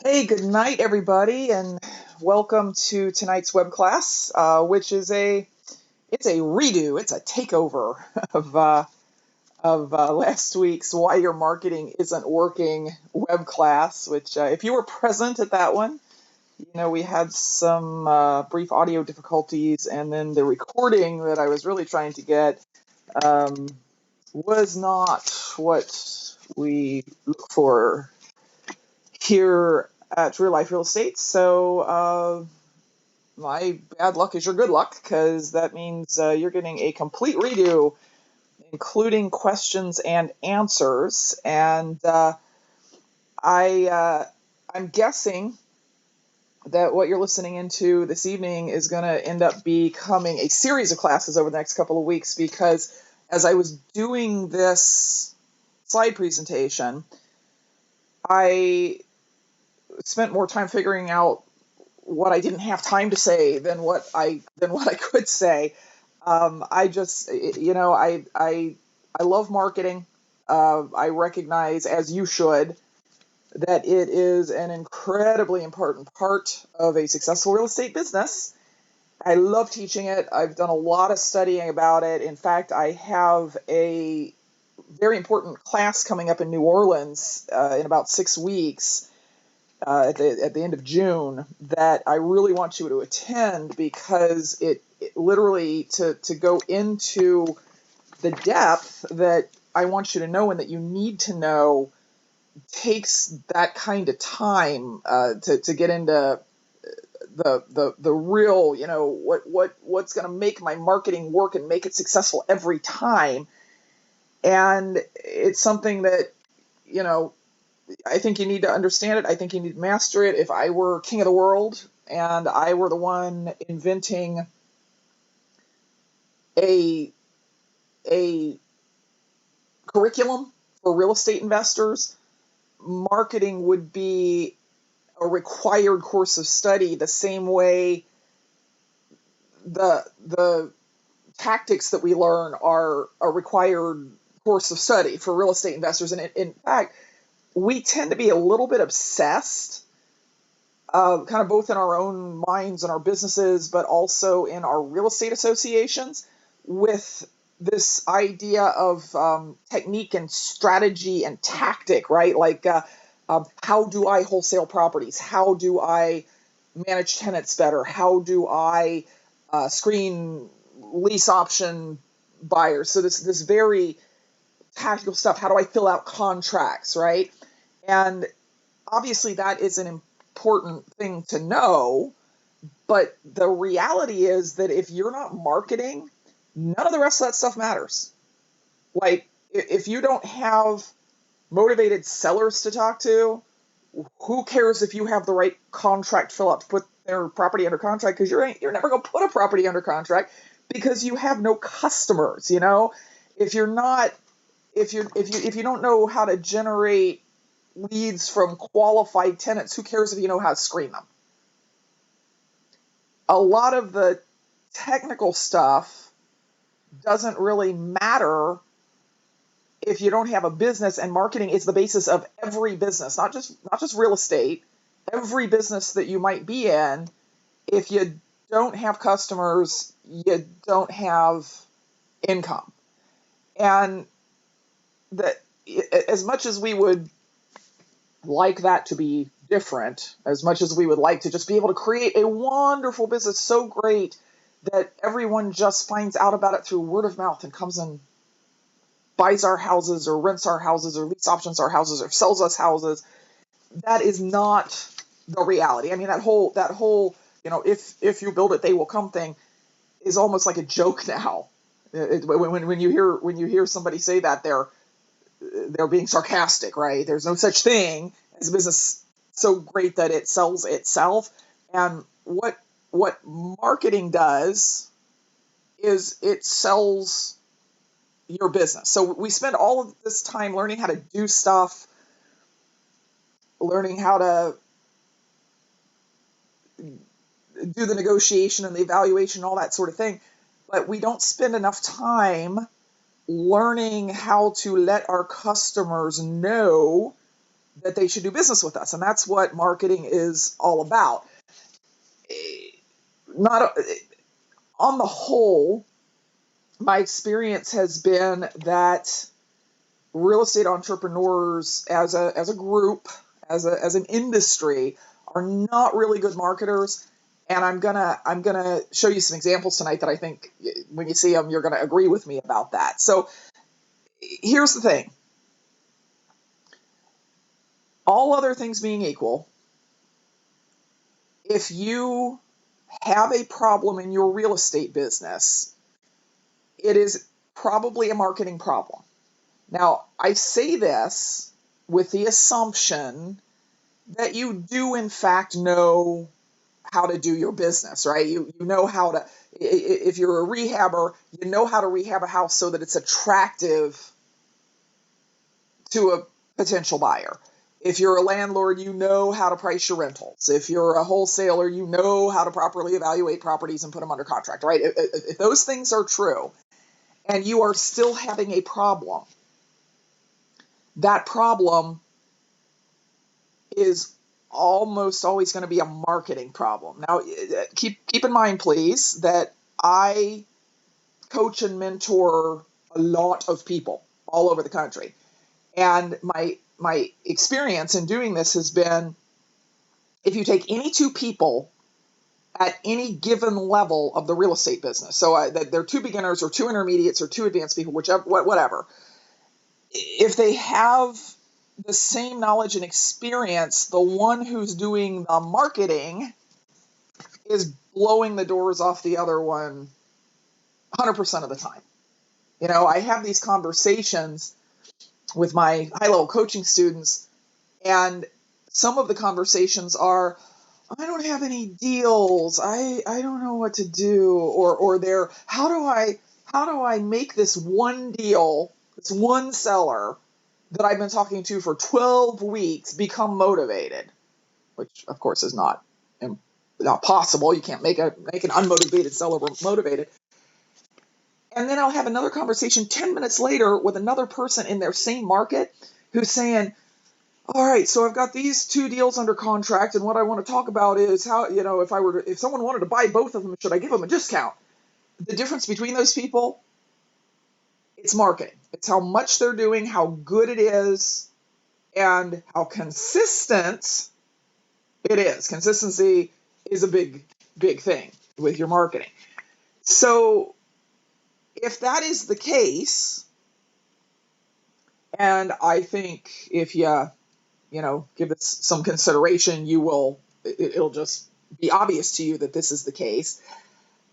Hey, good night, everybody, and welcome to tonight's web class, which is it's a redo, it's a takeover of last week's Why Your Marketing Isn't Working web class. Which, if you were present at that one, we had some brief audio difficulties, and then the recording that I was really trying to get um, was not what we look for here at Real Life Real Estate. So my bad luck is your good luck, because that means you're getting a complete redo, including questions and answers. And I'm guessing that what you're listening into this evening is going to end up becoming a series of classes over the next couple of weeks, because as I was doing this slide presentation, I spent more time figuring out what I didn't have time to say than what I could say. I just, I love marketing. I recognize, as you should, that it is an incredibly important part of a successful real estate business. I love teaching it. I've done a lot of studying about it. In fact, I have a very important class coming up in New Orleans in about 6 weeks, at the end of June, that I really want you to attend, because it literally, to go into the depth that I want you to know and that you need to know, takes that kind of time to get into the real, what's going to make my marketing work and make it successful every time. And it's something that, you know, I think you need to understand it. I think you need to master it. If I were king of the world and I were the one inventing a a curriculum for real estate investors, marketing would be a required course of study, the same way the tactics that we learn are a required course of study for real estate investors. And in fact, we tend to be a little bit obsessed, kind of both in our own minds and our businesses, but also in our real estate associations, with this idea of technique and strategy and tactic, right? Like, how do I wholesale properties? How do I manage tenants better? How do I screen lease option buyers? So this very tactical stuff. How do I fill out contracts, right? And obviously that is an important thing to know, but the reality is that if you're not marketing, none of the rest of that stuff matters. Like, if you don't have motivated sellers to talk to, who cares if you have the right contract fill out to put their property under contract? Because you're never going to put a property under contract because you have no customers. If you're not if you don't know how to generate leads from qualified tenants, who cares if you know how to screen them? A lot of the technical stuff doesn't really matter if you don't have a business, and marketing is the basis of every business, not just real estate, every business that you might be in. If you don't have customers, you don't have income. And that, as much as we would like that to be different, as much as we would like to just be able to create a wonderful business so great that everyone just finds out about it through word of mouth and comes and buys our houses or rents our houses or lease options our houses or sells us houses, that is not the reality. I mean, that whole if you build it they will come thing is almost like a joke now. When you hear somebody say that, they're being sarcastic, right? There's no such thing as a business so great that it sells itself. And what marketing does is it sells your business. So we spend all of this time learning how to do stuff, learning how to do the negotiation and the evaluation, all that sort of thing. But we don't spend enough time learning how to let our customers know that they should do business with us. And that's what marketing is all about. Not on the whole, my experience has been that real estate entrepreneurs as a group, as an industry, are not really good marketers. And I'm gonna show you some examples tonight that I think when you see them, you're gonna agree with me about that. So here's the thing. All other things being equal, if you have a problem in your real estate business, it is probably a marketing problem. Now, I say this with the assumption that you do, in fact, know how to do your business, right? You know how to, if you're a rehabber, you know how to rehab a house so that it's attractive to a potential buyer. If you're a landlord, you know how to price your rentals. If you're a wholesaler, you know how to properly evaluate properties and put them under contract, right? If those things are true and you are still having a problem, that problem is almost always going to be a marketing problem. Now, keep in mind, please, that I coach and mentor a lot of people all over the country. And my experience in doing this has been, if you take any two people at any given level of the real estate business, so they're two beginners or two intermediates or two advanced people, whichever, whatever, if they have the same knowledge and experience, the one who's doing the marketing is blowing the doors off the other one 100% of the time. You know, I have these conversations with my high-level coaching students, and some of the conversations are, I don't have any deals. I don't know what to do. Or they're, how do I make this one deal, this one seller that I've been talking to for 12 weeks become motivated, which of course is not possible. You can't make an unmotivated seller motivated. And then I'll have another conversation 10 minutes later with another person in their same market who's saying, all right, so I've got these two deals under contract, and what I want to talk about is how, you know, if someone wanted to buy both of them, should I give them a discount? The difference between those people, it's marketing. It's how much they're doing, how good it is, and how consistent it is. Consistency is a big thing with your marketing. So if that is the case, and I think if you give it some consideration, it'll just be obvious to you that this is the case,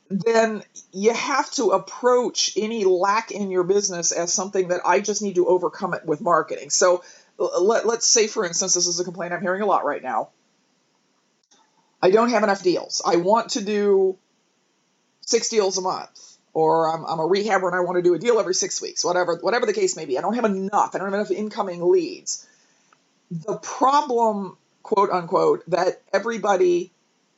then you have to approach any lack in your business as something that I just need to overcome it with marketing. So let's say, for instance, this is a complaint I'm hearing a lot right now. I don't have enough deals. I want to do 6 deals a month, or I'm a rehabber and I want to do a deal every 6 weeks, whatever the case may be. I don't have enough. I don't have enough incoming leads. The problem, quote unquote, that everybody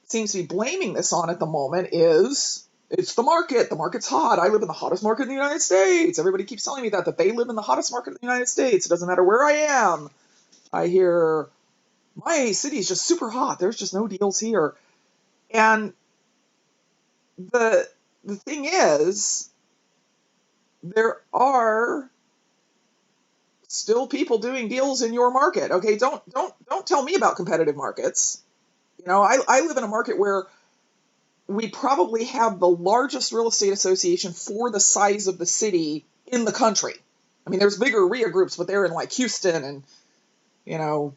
seems to be blaming this on at the moment is it's the market. The market's hot. I live in the hottest market in the United States. Everybody keeps telling me that they live in the hottest market in the United States. It doesn't matter where I am. I hear my city is just super hot. There's just no deals here. And the thing is, there are still people doing deals in your market. Okay, don't tell me about competitive markets. You know, I live in a market where we probably have the largest real estate association for the size of the city in the country. I mean, there's bigger RIA groups, but they're in like Houston and,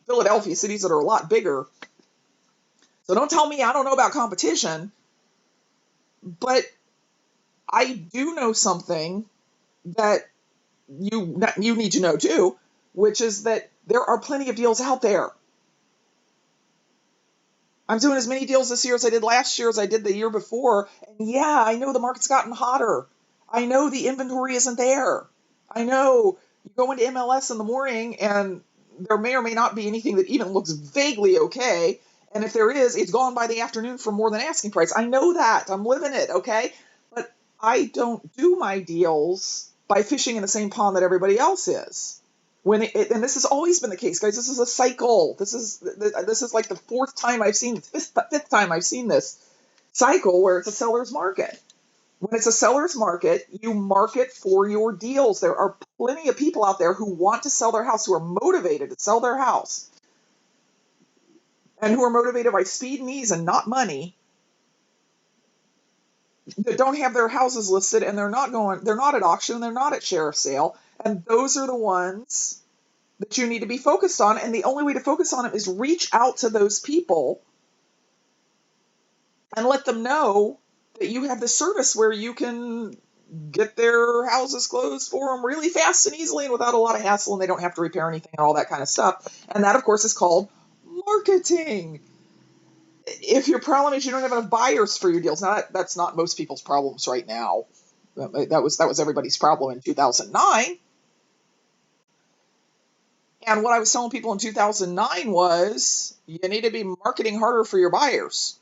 Philadelphia, cities that are a lot bigger. So don't tell me I don't know about competition, but I do know something that you need to know too, which is that there are plenty of deals out there. I'm doing as many deals this year as I did last year, as I did the year before. And yeah, I know the market's gotten hotter. I know the inventory isn't there. I know you go into MLS in the morning and there may or may not be anything that even looks vaguely okay. And if there is, it's gone by the afternoon for more than asking price. I know that. I'm living it, okay? But I don't do my deals by fishing in the same pond that everybody else is. And this has always been the case, guys. This is a cycle. This is like the fourth time I've seen, fifth time I've seen this cycle where it's a seller's market. When it's a seller's market, you market for your deals. There are plenty of people out there who want to sell their house, who are motivated to sell their house, and who are motivated by speed and ease and not money, that don't have their houses listed, and they're not at auction, they're not at sheriff's sale. And those are the ones that you need to be focused on. And the only way to focus on them is reach out to those people and let them know that you have the service where you can get their houses closed for them really fast and easily and without a lot of hassle, and they don't have to repair anything and all that kind of stuff. And that, of course, is called marketing. If your problem is you don't have enough buyers for your deals, now that's not most people's problems right now. That was everybody's problem in 2009. And what I was telling people in 2009 was you need to be marketing harder for your buyers.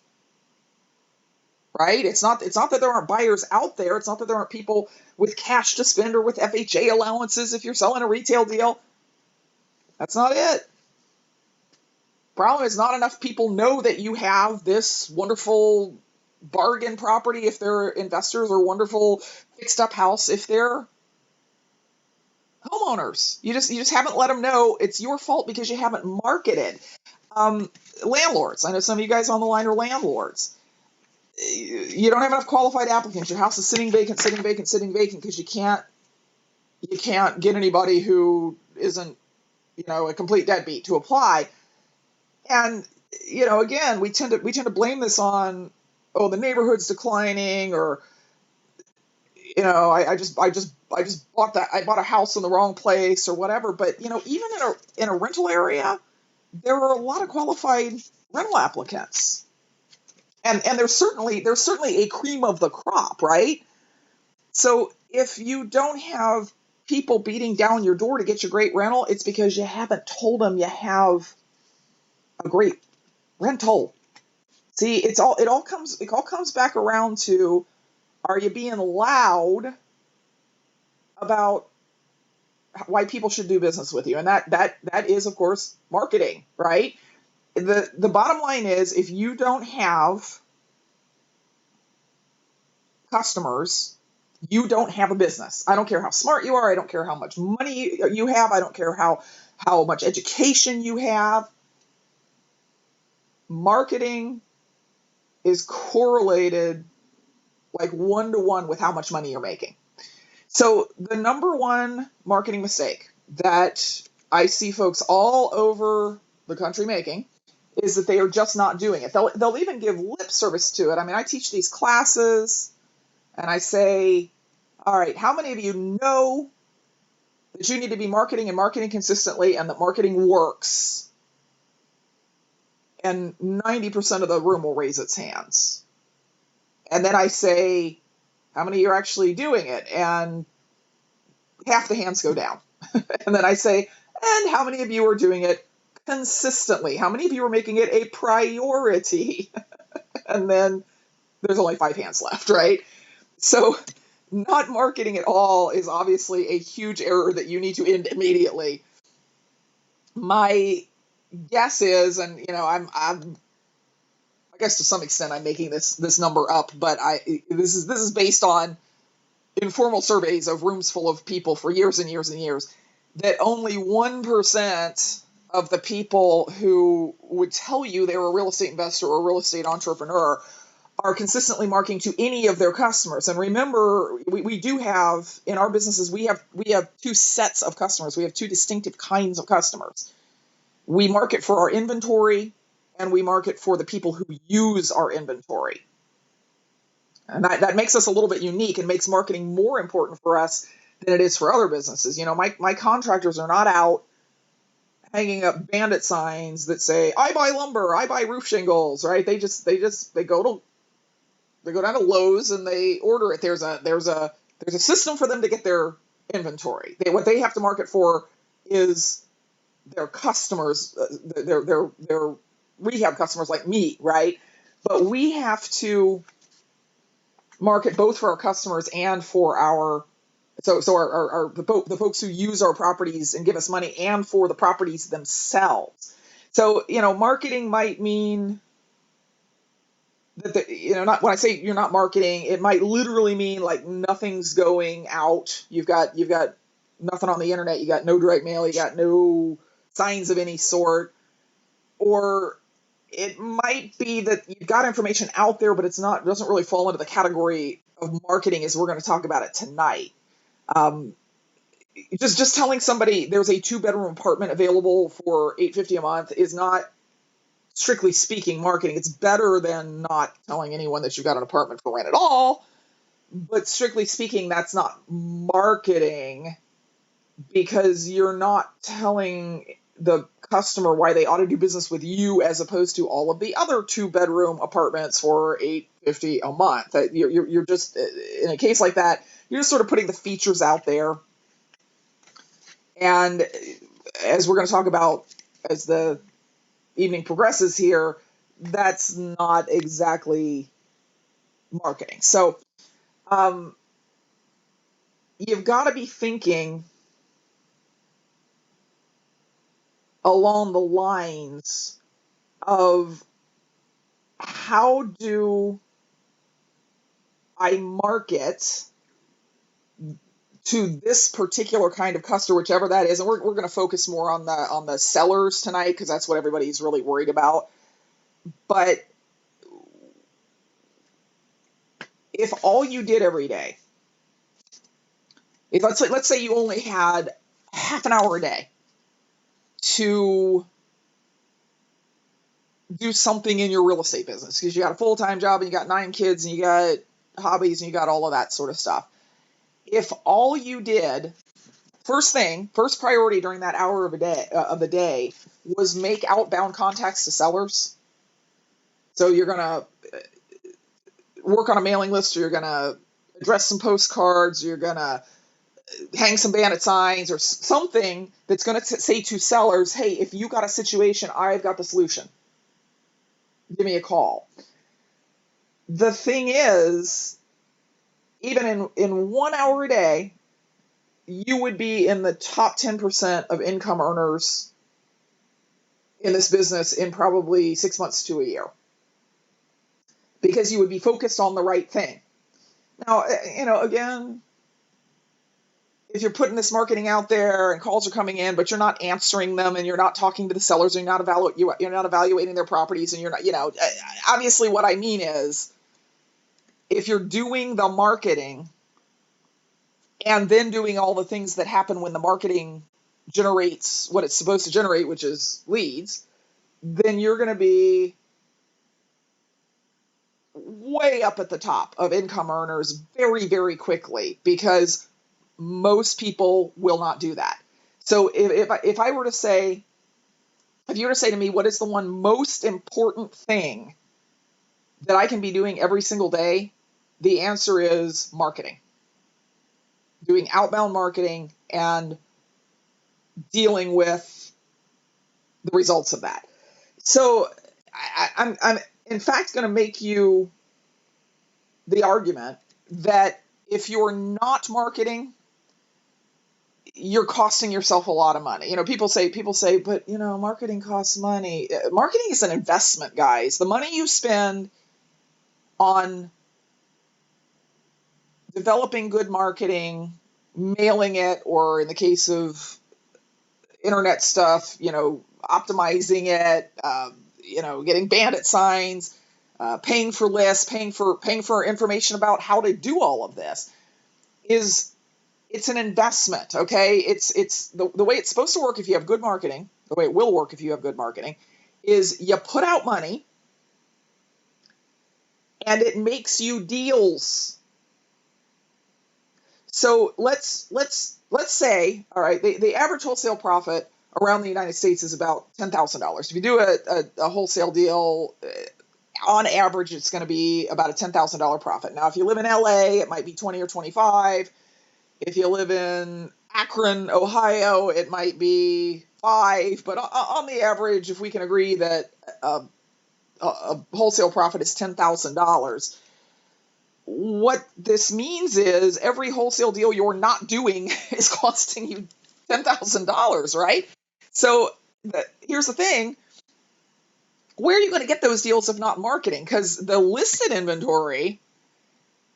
Right? It's not that there aren't buyers out there. It's not that there aren't people with cash to spend or with FHA allowances if you're selling a retail deal. That's not it. Problem is not enough people know that you have this wonderful bargain property if they're investors, or wonderful fixed up house if they're homeowners. You just haven't let them know. It's your fault because you haven't marketed. Landlords. I know some of you guys on the line are landlords. You don't have enough qualified applicants. Your house is sitting vacant because you can't get anybody who isn't, a complete deadbeat to apply. And, again, we tend to blame this on, the neighborhood's declining, or, I just bought a house in the wrong place or whatever. But, even in a rental area, there are a lot of qualified rental applicants. And there's certainly a cream of the crop, right? So if you don't have people beating down your door to get your great rental, it's because you haven't told them you have a great rental. See, it all comes back around to, are you being loud about why people should do business with you? And that is, of course, marketing, right? The bottom line is, if you don't have customers, you don't have a business. I don't care how smart you are. I don't care how much money you have. I don't care how much education you have. Marketing is correlated like 1-to-1 with how much money you're making. So the number one marketing mistake that I see folks all over the country making is that they are just not doing it. They'll even give lip service to it. I mean, I teach these classes and I say, all right, how many of you know that you need to be marketing and marketing consistently and that marketing works? And 90% of the room will raise its hands. And then I say, how many of you are actually doing it? And half the hands go down. And then I say, and how many of you are doing it consistently? How many of you are making it a priority? And then there's only 5 hands left, right? So not marketing at all is obviously a huge error that you need to end immediately. My guess is, and I guess to some extent I'm making this number up, but this is based on informal surveys of rooms full of people for years and years and years, that only 1% of the people who would tell you they're a real estate investor or a real estate entrepreneur are consistently marketing to any of their customers. And remember, we do have, in our businesses, we have 2 sets of customers. We have 2 distinctive kinds of customers. We market for our inventory, and we market for the people who use our inventory. And that makes us a little bit unique and makes marketing more important for us than it is for other businesses. My contractors are not out hanging up bandit signs that say, I buy lumber, I buy roof shingles, right? They go down to Lowe's and they order it. There's a system for them to get their inventory. What they have to market for is their customers, their rehab customers like me, right? But we have to market both for our customers and for our So the folks who use our properties and give us money, and for the properties themselves. So, marketing might mean that not when I say you're not marketing, it might literally mean like nothing's going out. You've got nothing on the internet. You got no direct mail. You got no signs of any sort. Or it might be that you've got information out there, but doesn't really fall into the category of marketing as we're going to talk about it tonight. Just telling somebody there's a 2-bedroom apartment available for $850 a month is not, strictly speaking, marketing. It's better than not telling anyone that you've got an apartment for rent at all. But strictly speaking, that's not marketing, because you're not telling the customer why they ought to do business with you as opposed to all of the other 2-bedroom apartments for $850 a month. You're just, in a case like that, you're just sort of putting the features out there. And as we're going to talk about as the evening progresses here, that's not exactly marketing. So you've got to be thinking along the lines of, how do I market to this particular kind of customer, whichever that is. And we're going to focus more on the sellers tonight, because that's what everybody's really worried about. But if all you did every day, if let's say you only had half an hour a day to do something in your real estate business, because you got a full-time job and you got 9 kids and you got hobbies and you got all of that sort of stuff. If all you did, first priority during that hour of the day was make outbound contacts to sellers. So you're going to work on a mailing list, or you're going to address some postcards, you're going to hang some bandit signs or something that's going to say to sellers, hey, if you got a situation, I've got the solution. Give me a call. The thing is, even in 1 hour a day, you would be in the top 10% of income earners in this business in probably 6 months to a year, because you would be focused on the right thing. Now, again, if you're putting this marketing out there and calls are coming in, but you're not answering them, and you're not talking to the sellers, and you're not evaluating their properties, and you're not, obviously what I mean is, if you're doing the marketing and then doing all the things that happen when the marketing generates what it's supposed to generate, which is leads, then you're going to be way up at the top of income earners very, very quickly, because most people will not do that. So if I were to say, if you were to say to me, what is the one most important thing that I can be doing every single day? The answer is marketing. Doing outbound marketing and dealing with the results of that. So I'm in fact going to make you the argument that if you're not marketing, you're costing yourself a lot of money. People say, but marketing costs money. Marketing is an investment, guys. The money you spend on developing good marketing, mailing it, or in the case of internet stuff, optimizing it, getting bandit signs, paying for lists, paying for information about how to do all of this, it's an investment. Okay. It's the way it's supposed to work. If you have good marketing, the way it will work if you have good marketing, is you put out money and it makes you deals. So let's say, all right, the average wholesale profit around the United States is about $10,000. If you do a wholesale deal, on average, it's going to be about a $10,000 profit. Now, if you live in LA, it might be 20 or 25. If you live in Akron, Ohio, it might be 5. But on the average, if we can agree that a wholesale profit is $10,000, what this means is every wholesale deal you're not doing is costing you $10,000, right? So here's the thing. Where are you going to get those deals if not marketing? Because the listed inventory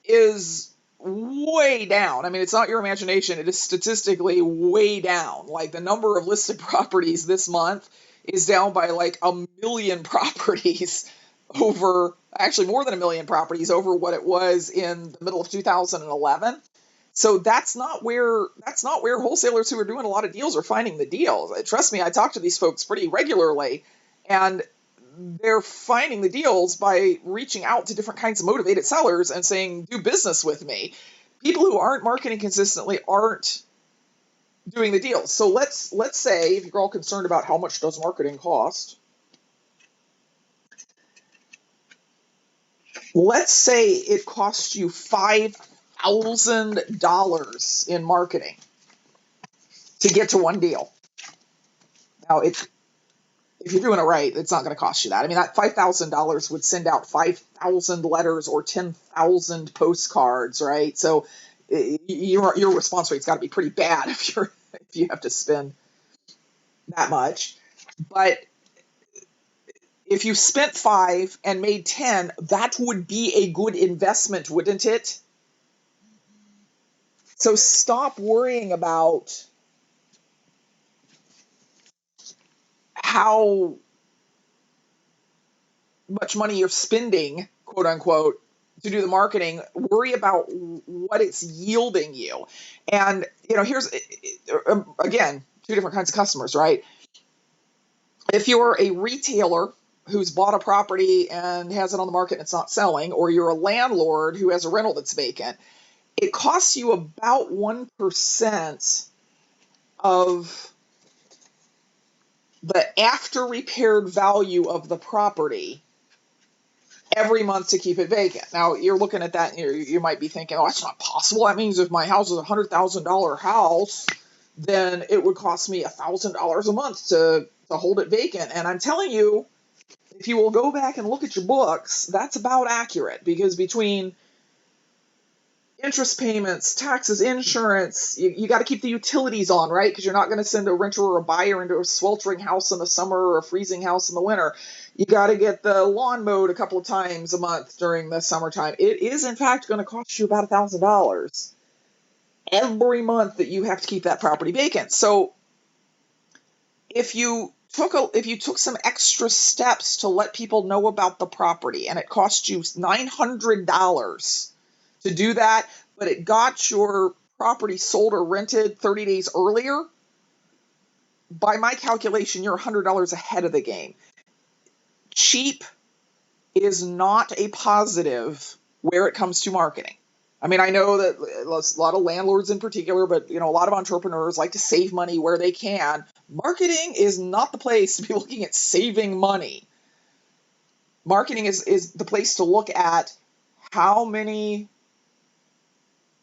is way down. I mean, it's not your imagination. It is statistically way down. Like the number of listed properties this month is down by like 1 million properties over, actually more than 1 million properties over what it was in the middle of 2011. So that's not where wholesalers who are doing a lot of deals are finding the deals. Trust me, I talk to these folks pretty regularly, and they're finding the deals by reaching out to different kinds of motivated sellers and saying, do business with me. People who aren't marketing consistently aren't doing the deals. So let's say, if you're all concerned about how much does marketing cost, let's say it costs you $5,000 in marketing to get to one deal. Now, if you're doing it right, it's not going to cost you that. I mean, that $5,000 would send out 5,000 letters or 10,000 postcards, right? So your response rate's got to be pretty bad if you have to spend that much. But if you spent 5 and made 10, that would be a good investment, wouldn't it? So stop worrying about how much money you're spending, quote unquote, to do the marketing. Worry about what it's yielding you. And, here's, again, two different kinds of customers, right? If you're a retailer who's bought a property and has it on the market and it's not selling, or you're a landlord who has a rental that's vacant, it costs you about 1% of the after repaired value of the property every month to keep it vacant. Now, you're looking at that and you might be thinking, oh, that's not possible. That means if my house is a $100,000 house, then it would cost me $1,000 a month to hold it vacant. And I'm telling you, if you will go back and look at your books, that's about accurate, because between interest payments, taxes, insurance, you got to keep the utilities on, right? Because you're not going to send a renter or a buyer into a sweltering house in the summer or a freezing house in the winter. You got to get the lawn mowed a couple of times a month during the summertime. It is, in fact, going to cost you about $1,000 every month that you have to keep that property vacant. So if you took some extra steps to let people know about the property, and it cost you $900 to do that, but it got your property sold or rented 30 days earlier, by my calculation, you're $100 ahead of the game. Cheap is not a positive where it comes to marketing. I mean, I know that a lot of landlords in particular, but a lot of entrepreneurs like to save money where they can. Marketing is not the place to be looking at saving money. Marketing is the place to look at how many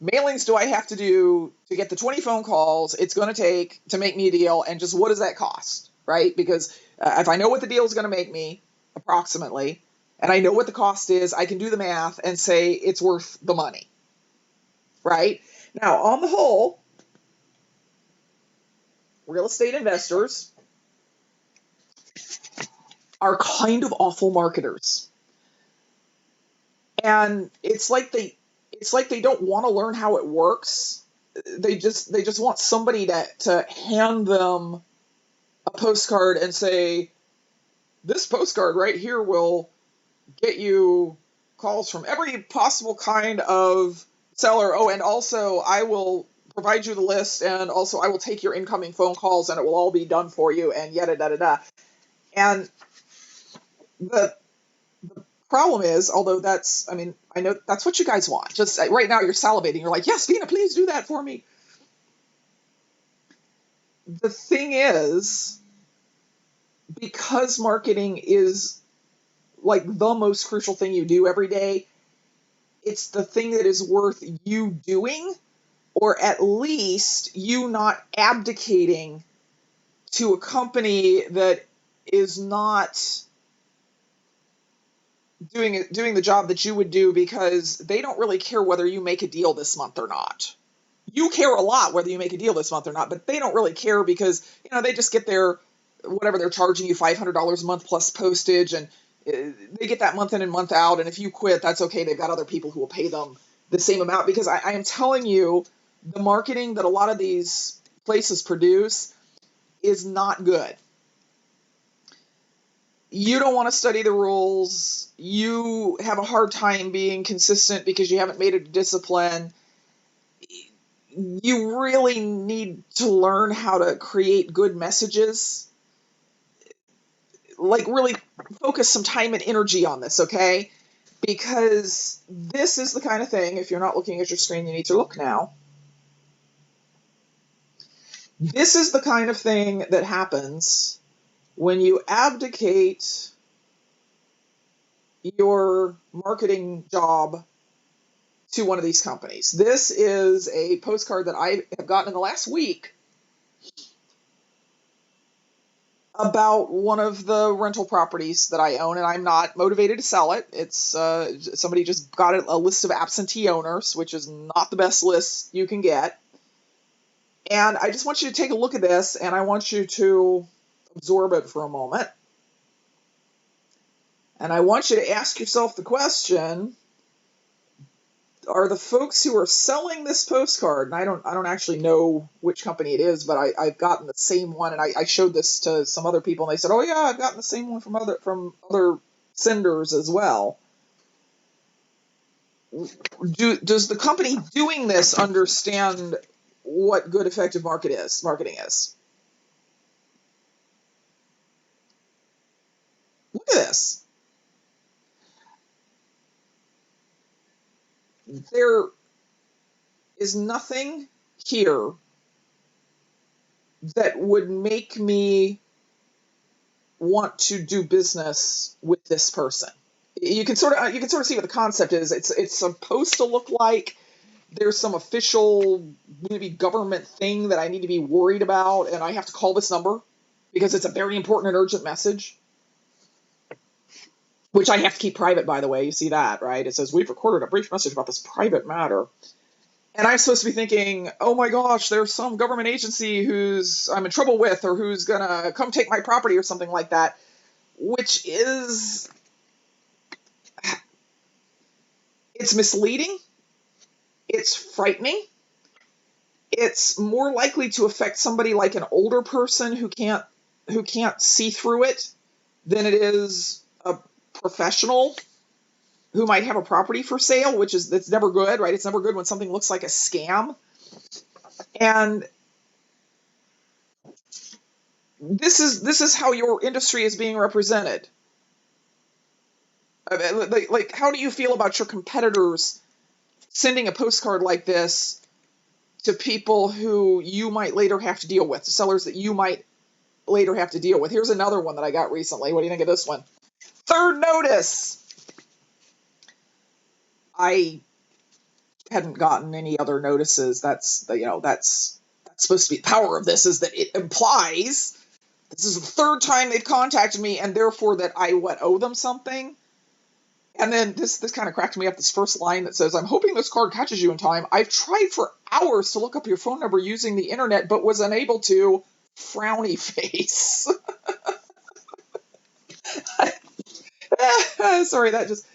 mailings do I have to do to get the 20 phone calls it's going to take to make me a deal, and just what does that cost, right? Because if I know what the deal is going to make me, approximately, and I know what the cost is, I can do the math and say it's worth the money, right? Now, on the whole, real estate investors are kind of awful marketers. And it's like they don't want to learn how it works. They just want somebody to hand them a postcard and say, this postcard right here will get you calls from every possible kind of seller. Oh, and also I will provide you the list, and also I will take your incoming phone calls, and it will all be done for you, and yada da da da. And the problem is, although I know that's what you guys want. Just right now you're salivating. You're like, yes, Vena, please do that for me. The thing is, because marketing is like the most crucial thing you do every day, it's the thing that is worth you doing, or at least you not abdicating to a company that is not doing the job that you would do, because they don't really care whether you make a deal this month or not. You care a lot whether you make a deal this month or not, but they don't really care because, they just get their, whatever they're charging you, $500 a month plus postage, and they get that month in and month out. And if you quit, that's okay. They've got other people who will pay them the same amount, because I am telling you, the marketing that a lot of these places produce is not good. You don't want to study the rules. You have a hard time being consistent because you haven't made it a discipline. You really need to learn how to create good messages. Like, really focus some time and energy on this, okay? Because this is the kind of thing, if you're not looking at your screen, you need to look now. This is the kind of thing that happens when you abdicate your marketing job to one of these companies. This is a postcard that I have gotten in the last week about one of the rental properties that I own, and I'm not motivated to sell it. It's somebody just got a list of absentee owners, which is not the best list you can get. And I just want you to take a look at this, and I want you to absorb it for a moment. And I want you to ask yourself the question, are the folks who are selling this postcard, and I don't actually know which company it is, but I've gotten the same one, and I showed this to some other people, and they said, oh yeah, I've gotten the same one from other senders as well. Does the company doing this understand what good, effective marketing is? Look at this. There is nothing here that would make me want to do business with this person. You can sort of see what the concept is. It's supposed to look like there's some official, maybe government thing that I need to be worried about, and I have to call this number because it's a very important and urgent message, which I have to keep private, by the way. You see that, right? It says, we've recorded a brief message about this private matter. And I'm supposed to be thinking, oh my gosh, there's some government agency who's I'm in trouble with, or who's going to come take my property or something like that, which is, it's misleading. It's frightening. It's more likely to affect somebody like an older person who can't see through it than it is a professional who might have a property for sale, that's never good, right? It's never good when something looks like a scam. And this is how your industry is being represented. Like, how do you feel about your competitors sending a postcard like this to people who you might later have to deal with, to sellers that you might later have to deal with? Here's another one that I got recently. What do you think of this one? Third notice. I hadn't gotten any other notices. That's supposed to be the power of this, is that it implies this is the third time they've contacted me, and therefore that I owe them something. And then this kind of cracked me up, this first line that says, I'm hoping this card catches you in time. I've tried for hours to look up your phone number using the internet, but was unable to. Frowny face. Sorry, that just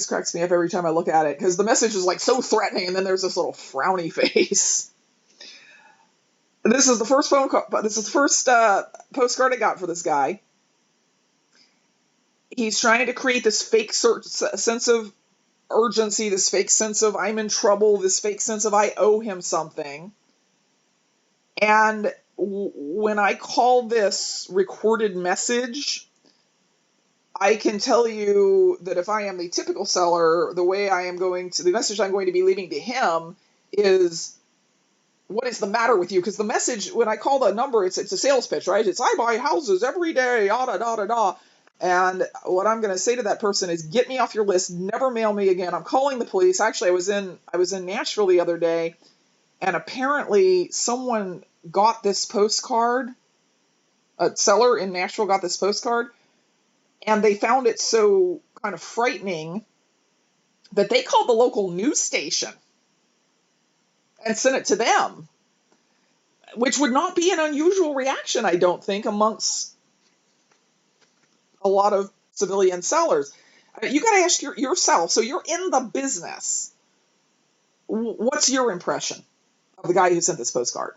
cracks me up every time I look at it, because the message is like so threatening, and then there's this little frowny face. This is the first phone call. This is the first postcard I got for this guy. He's trying to create this fake sense of urgency, this fake sense of I'm in trouble, this fake sense of I owe him something. And when I call this recorded message, I can tell you that if I am the typical seller, the message I'm going to be leaving to him is, what is the matter with you? Because the message, when I call the number, it's a sales pitch, right? It's, I buy houses every day, da. And what I'm going to say to that person is, get me off your list, never mail me again. I'm calling the police. Actually, I was in Nashville the other day, and apparently someone got this postcard. A seller in Nashville got this postcard, And they found it so kind of frightening that they called the local news station and sent it to them, which would not be an unusual reaction, I don't think, amongst a lot of civilian sellers. You got to ask yourself, so you're in the business. What's your impression of the guy who sent this postcard?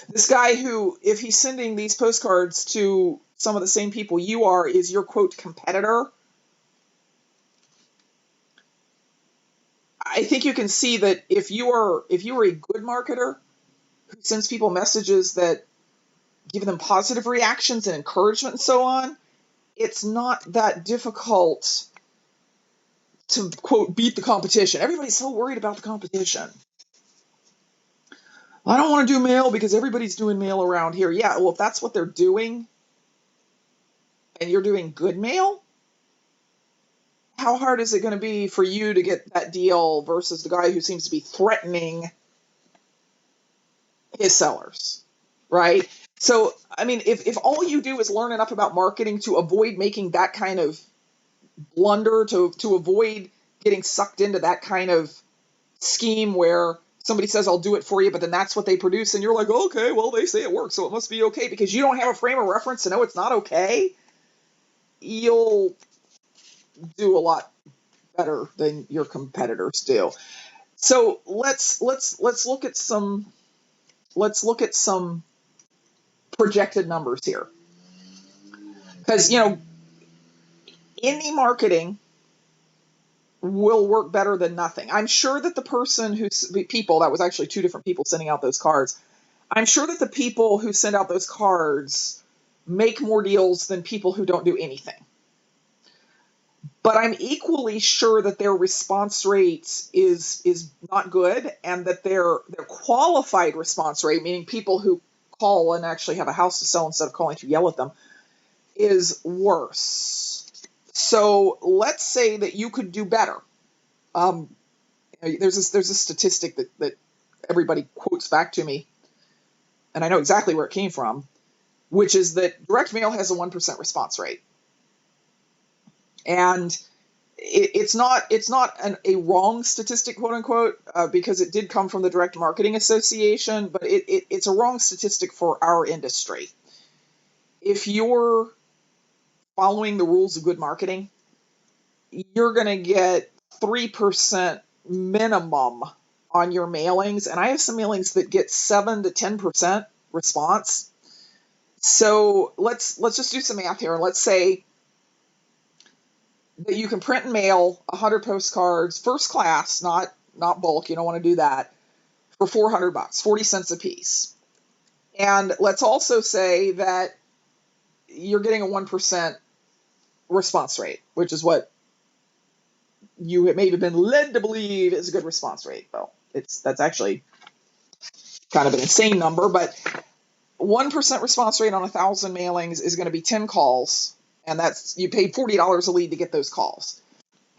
This guy who, if he's sending these postcards to some of the same people you are, is your, quote, competitor. I think you can see that if you are a good marketer who sends people messages that give them positive reactions and encouragement and so on, it's not that difficult to, quote, beat the competition. Everybody's so worried about the competition. I don't want to do mail because everybody's doing mail around here. Yeah, well, if that's what they're doing and you're doing good mail, how hard is it going to be for you to get that deal versus the guy who seems to be threatening his sellers, right? So, I mean, if all you do is learn enough about marketing to avoid making that kind of blunder, to avoid getting sucked into that kind of scheme where somebody says, I'll do it for you, but then that's what they produce, and you're like, okay, well, they say it works, so it must be okay, because you don't have a frame of reference to know it's not okay, you'll do a lot better than your competitors do. So let's look at some projected numbers here, because any marketing will work better than nothing. I'm sure that that was actually two different people sending out those cards. I'm sure that the people who send out those cards make more deals than people who don't do anything. But I'm equally sure that their response rate is not good, and that their qualified response rate, meaning people who call and actually have a house to sell instead of calling to yell at them, is worse. So let's say that you could do better. There's a statistic that everybody quotes back to me, and I know exactly where it came from, which is that direct mail has a 1% response rate. And it's not a wrong statistic, quote unquote, because it did come from the Direct Marketing Association, but it's a wrong statistic for our industry. If you're following the rules of good marketing, you're going to get 3% minimum on your mailings, and I have some mailings that get 7 to 10% response. So let's just do some math here, and let's say that you can print and mail 100 postcards, first class, not bulk. You don't want to do that, for $400, 40 cents a piece. And let's also say that you're getting a 1% response rate, which is what you may have been led to believe is a good response rate. Well, that's actually kind of an insane number, but 1% response rate on 1,000 mailings is going to be 10 calls, and that's, you paid $40 a lead to get those calls.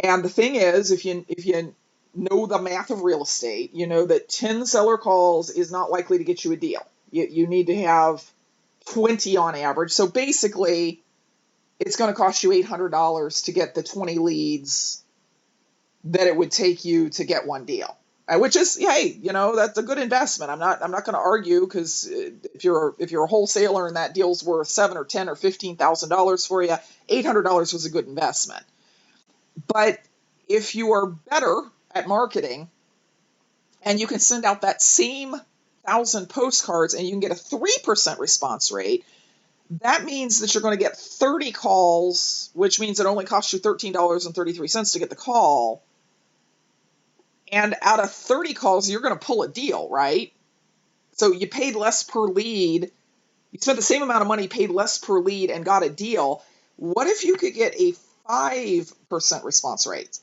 And the thing is, if you know the math of real estate, you know that 10 seller calls is not likely to get you a deal. You need to have 20 on average. So basically, it's going to cost you $800 to get the 20 leads that it would take you to get one deal, which is, hey, that's a good investment. I'm not going to argue, because if you're a wholesaler and that deal's worth $7,000 or $10,000 or $15,000 for you, $800 was a good investment. But if you are better at marketing and you can send out that same 1,000 postcards and you can get a 3% response rate, that means that you're going to get 30 calls, which means it only costs you $13.33 to get the call. And out of 30 calls, you're going to pull a deal, right? So you paid less per lead. You spent the same amount of money, paid less per lead, and got a deal. What if you could get a 5% response rate?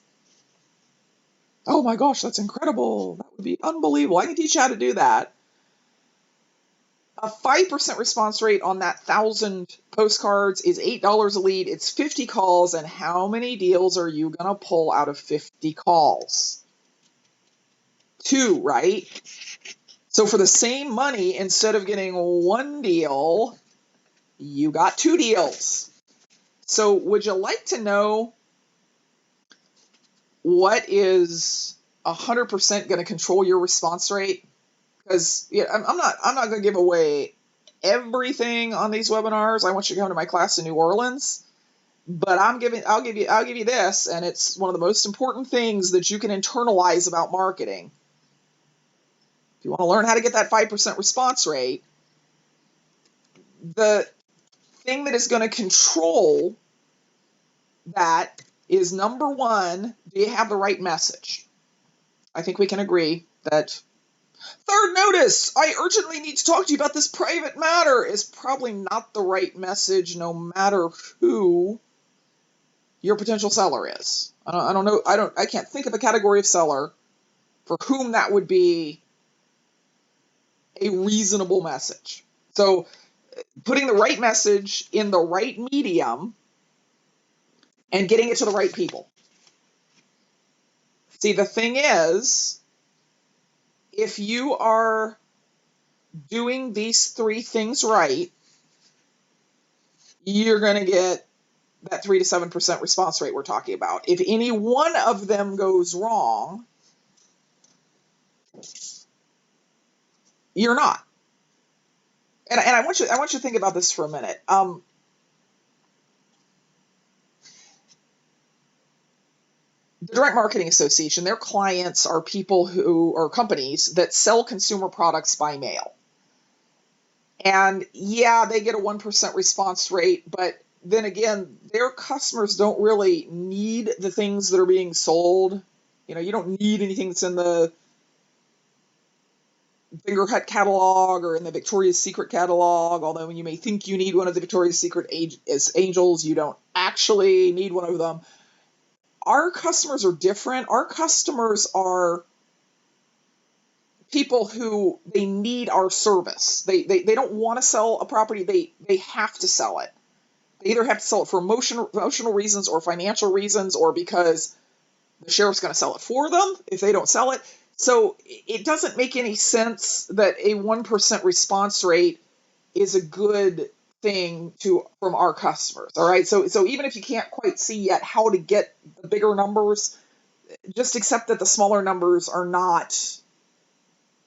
Oh my gosh, that's incredible. That would be unbelievable. I can teach you how to do that. A 5% response rate on that 1,000 postcards is $8 a lead. It's 50 calls, and how many deals are you going to pull out of 50 calls? 2, right? So for the same money, instead of getting one deal, you got 2 deals. So would you like to know what is 100% going to control your response rate? Because I'm not going to give away everything on these webinars. I want you to come to my class in New Orleans, but I'll give you this, and it's one of the most important things that you can internalize about marketing. If you want to learn how to get that 5% response rate, the thing that is going to control that is, number one, do you have the right message? I think we can agree that third notice, I urgently need to talk to you about this private matter, is probably not the right message no matter who your potential seller is. I don't know. I can't think of a category of seller for whom that would be a reasonable message. So putting the right message in the right medium and getting it to the right people. See, the thing is, if you are doing these 3 things right, you're going to get that 3 to 7% response rate we're talking about. If any one of them goes wrong, you're not. And I want you to think about this for a minute. The Direct Marketing Association, their clients are people who are companies that sell consumer products by mail. And yeah, they get a 1% response rate, but then again, their customers don't really need the things that are being sold. You don't need anything that's in the Fingerhut catalog or in the Victoria's Secret catalog, although you may think you need one of the Victoria's Secret angels, you don't actually need one of them. Our customers are different. Our customers are people who they need our service. They don't want to sell a property. They have to sell it. They either have to sell it for emotional reasons or financial reasons, or because the sheriff's going to sell it for them if they don't sell it. So it doesn't make any sense that a 1% response rate is a good thing from our customers. All right. So even if you can't quite see yet how to get the bigger numbers, just accept that the smaller numbers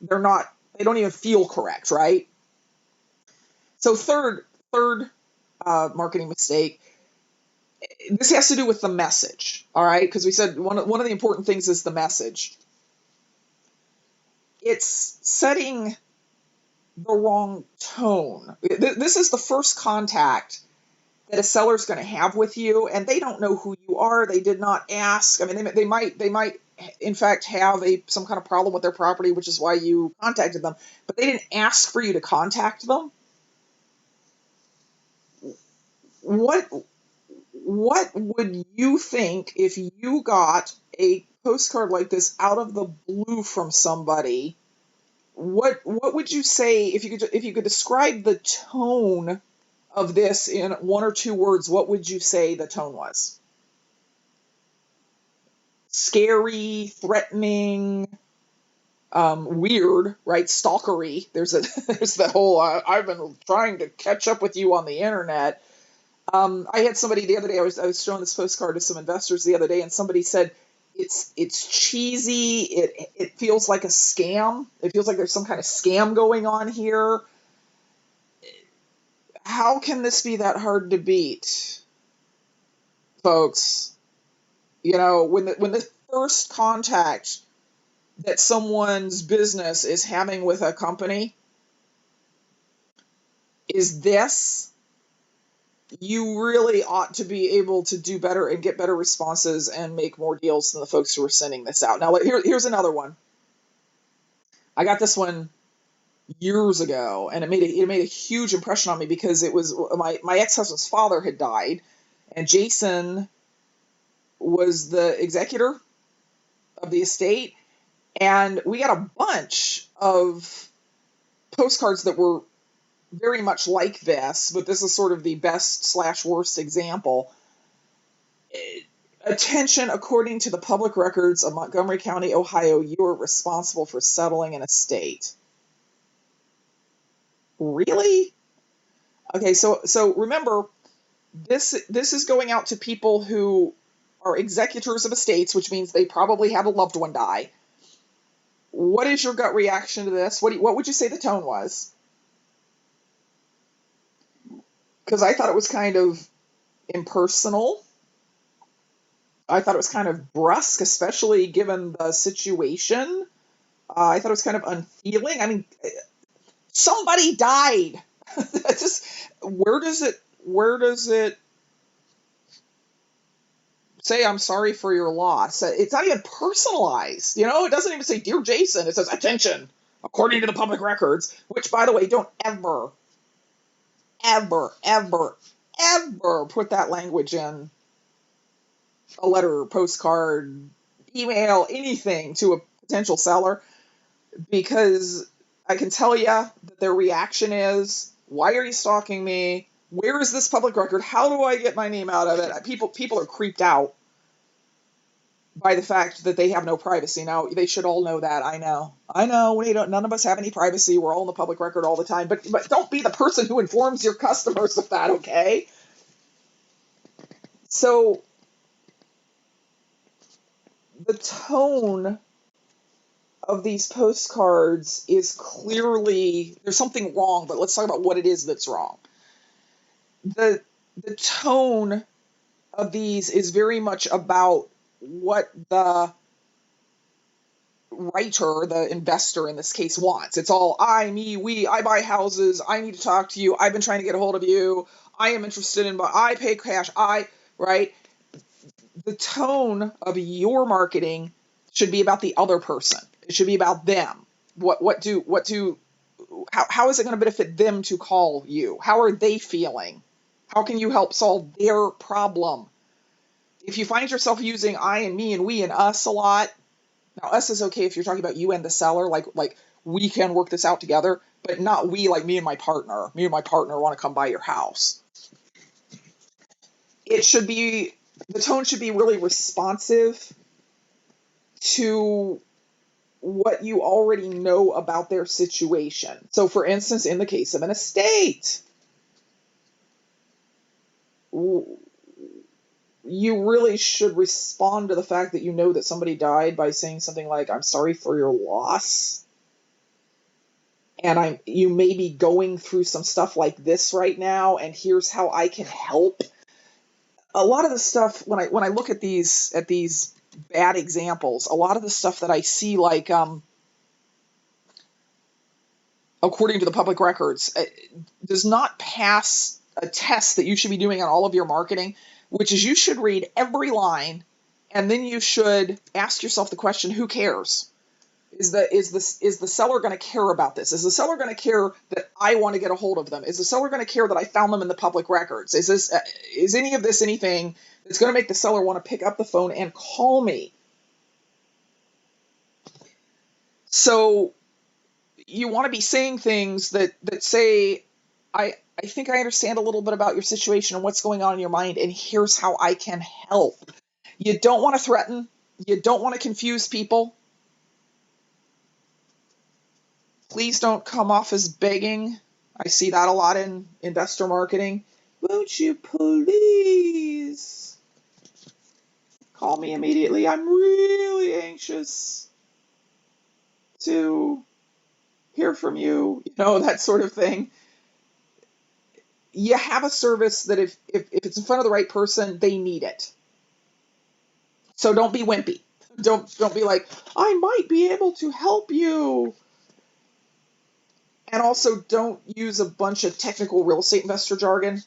they don't even feel correct. Right. So third marketing mistake, this has to do with the message. All right. Because we said one of the important things is the message. It's setting the wrong tone. This is the first contact that a seller is going to have with you, and they don't know who you are. They did not ask. I mean, they might in fact have some kind of problem with their property, which is why you contacted them, but they didn't ask for you to contact them. What would you think if you got a postcard like this out of the blue from somebody? What would you say if you could describe the tone of this in 1 or 2 words? What would you say the tone was? Scary, threatening, weird, right? Stalkery. There's the whole. I've been trying to catch up with you on the internet. I had somebody the other day. I was showing this postcard to some investors the other day, and somebody said, It's cheesy. It feels like a scam. It feels like there's some kind of scam going on here. How can this be that hard to beat, folks? When the first contact that someone's business is having with a company is this, you really ought to be able to do better and get better responses and make more deals than the folks who are sending this out. Now, here's another one. I got this one years ago, and it made a huge impression on me because it was my ex-husband's father had died, and Jason was the executor of the estate, and we got a bunch of postcards that were very much like this, but this is sort of the best/worst example. Attention, according to the public records of Montgomery County, Ohio, you are responsible for settling an estate. Really? Okay, so remember, this is going out to people who are executors of estates, which means they probably had a loved one die. What is your gut reaction to this? What would you say the tone was? Because I thought it was kind of impersonal. I thought it was kind of brusque, especially given the situation. I thought it was kind of unfeeling. I mean, somebody died. That's just where does it say I'm sorry for your loss? It's not even personalized. It doesn't even say Dear Jason. It says attention, according to the public records, which, by the way, don't ever, ever, ever, ever put that language in a letter, postcard, email, anything to a potential seller, because I can tell you that their reaction is, why are you stalking me? Where is this public record? How do I get my name out of it? People are creeped out by the fact that they have no privacy. Now, they should all know that. I know. None of us have any privacy. We're all in the public record all the time. But don't be the person who informs your customers of that, okay? So the tone of these postcards is clearly, there's something wrong, but let's talk about what it is that's wrong. The tone of these is very much about what the writer, the investor in this case, wants. It's all I, me, we, I buy houses, I need to talk to you, I've been trying to get a hold of you, I am interested in, I pay cash, right? The tone of your marketing should be about the other person. It should be about them. How is it going to benefit them to call you? How are they feeling? How can you help solve their problem? If you find yourself using I and me and we and us a lot, now us is okay if you're talking about you and the seller, like we can work this out together, but not we, like me and my partner. Me and my partner want to come by your house. The tone should be really responsive to what you already know about their situation. So, for instance, in the case of an estate, you really should respond to the fact that you know that somebody died by saying something like, I'm sorry for your loss. And you may be going through some stuff like this right now, and here's how I can help. A lot of the stuff, when I look at these bad examples, a lot of the stuff that I see, like according to the public records, does not pass a test that you should be doing on all of your marketing, which is you should read every line, and then you should ask yourself the question, who cares? Is the seller going to care about this? Is the seller going to care that I want to get a hold of them? Is the seller going to care that I found them in the public records? Is any of this anything that's going to make the seller want to pick up the phone and call me? So you want to be saying things that say, I think I understand a little bit about your situation and what's going on in your mind, and here's how I can help. You don't want to threaten. You don't want to confuse people. Please don't come off as begging. I see that a lot in investor marketing. Won't you please call me immediately? I'm really anxious to hear from you. That sort of thing. You have a service that if it's in front of the right person, they need it. So don't be wimpy. Don't be like, I might be able to help you. And also don't use a bunch of technical real estate investor jargon.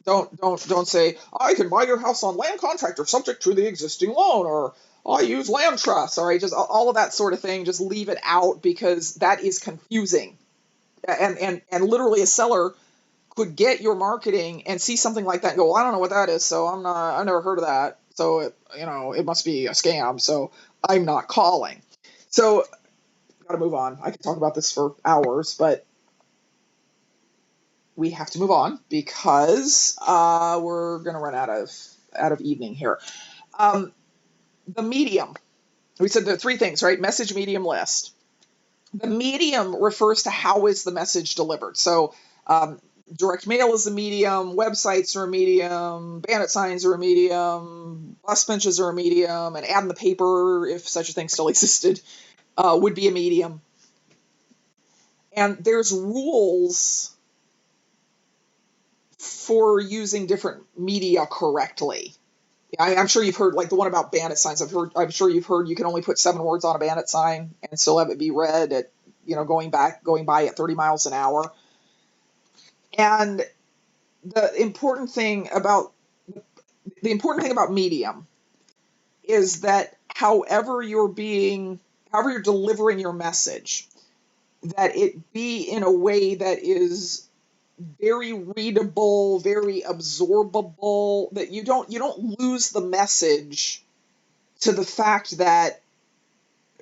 Don't say, I can buy your house on land contract or subject to the existing loan, or I use land trust, all right, just all of that sort of thing. Just leave it out, because that is confusing. And literally a seller could get your marketing and see something like that and go, well, I don't know what that is, so I've never heard of that. So it must be a scam, so I'm not calling. So gotta move on. I could talk about this for hours, but we have to move on because we're gonna run out of evening here. The medium. We said there are three things, right? Message, medium, list. The medium refers to how is the message delivered. So direct mail is a medium, websites are a medium, bandit signs are a medium, bus benches are a medium, and ad in the paper, if such a thing still existed, would be a medium. And there's rules for using different media correctly. I'm sure you've heard, like the one about bandit signs. I'm sure you've heard you can only put 7 words on a bandit sign and still have it be read at, going by at 30 miles an hour. And the important thing about medium is that however you're delivering your message, that it be in a way that is very readable, very absorbable, that you don't lose the message to the fact that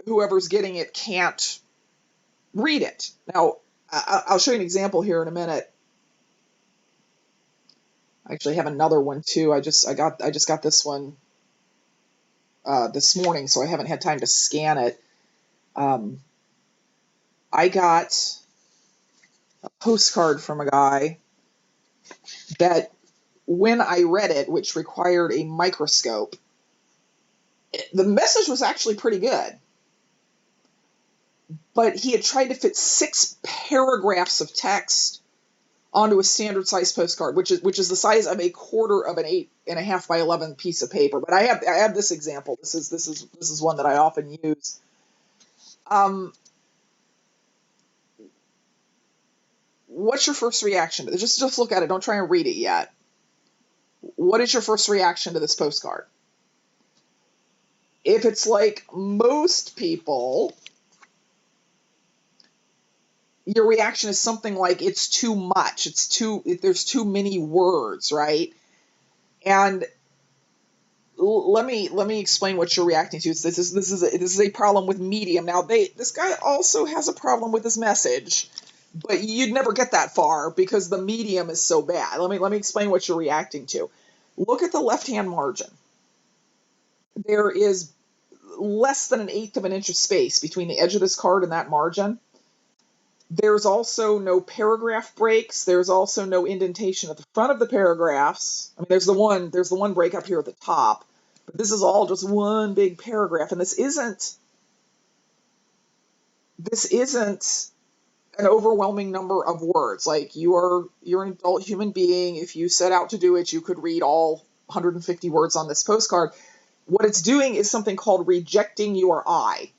whoever's getting it can't read it. Now, I'll show you an example here in a minute. I actually have another one too. I just got this one this morning, so I haven't had time to scan it. I got a postcard from a guy that, when I read it, which required a microscope, the message was actually pretty good. But he had tried to fit 6 paragraphs of text onto a standard size postcard, which is the size of a quarter of an 8.5 by 11 piece of paper. But I have this example. This is one that I often use. What's your first reaction to this? Just look at it. Don't try and read it yet. What is your first reaction to this postcard? If it's like most people, your reaction is something like, it's too much. There's too many words, right? And let me explain what you're reacting to. This is a problem with medium. Now, this guy also has a problem with his message, but you'd never get that far because the medium is so bad. Let me explain what you're reacting to. Look at the left-hand margin. There is less than 1/8 of an inch of space between the edge of this card and that margin. There's also no paragraph breaks. There's also no indentation at the front of the paragraphs. I mean, there's the one break up here at the top, but this is all just one big paragraph. And this isn't an overwhelming number of words. Like, you're an adult human being. If you set out to do it, you could read all 150 words on this postcard. What it's doing is something called rejecting your eye.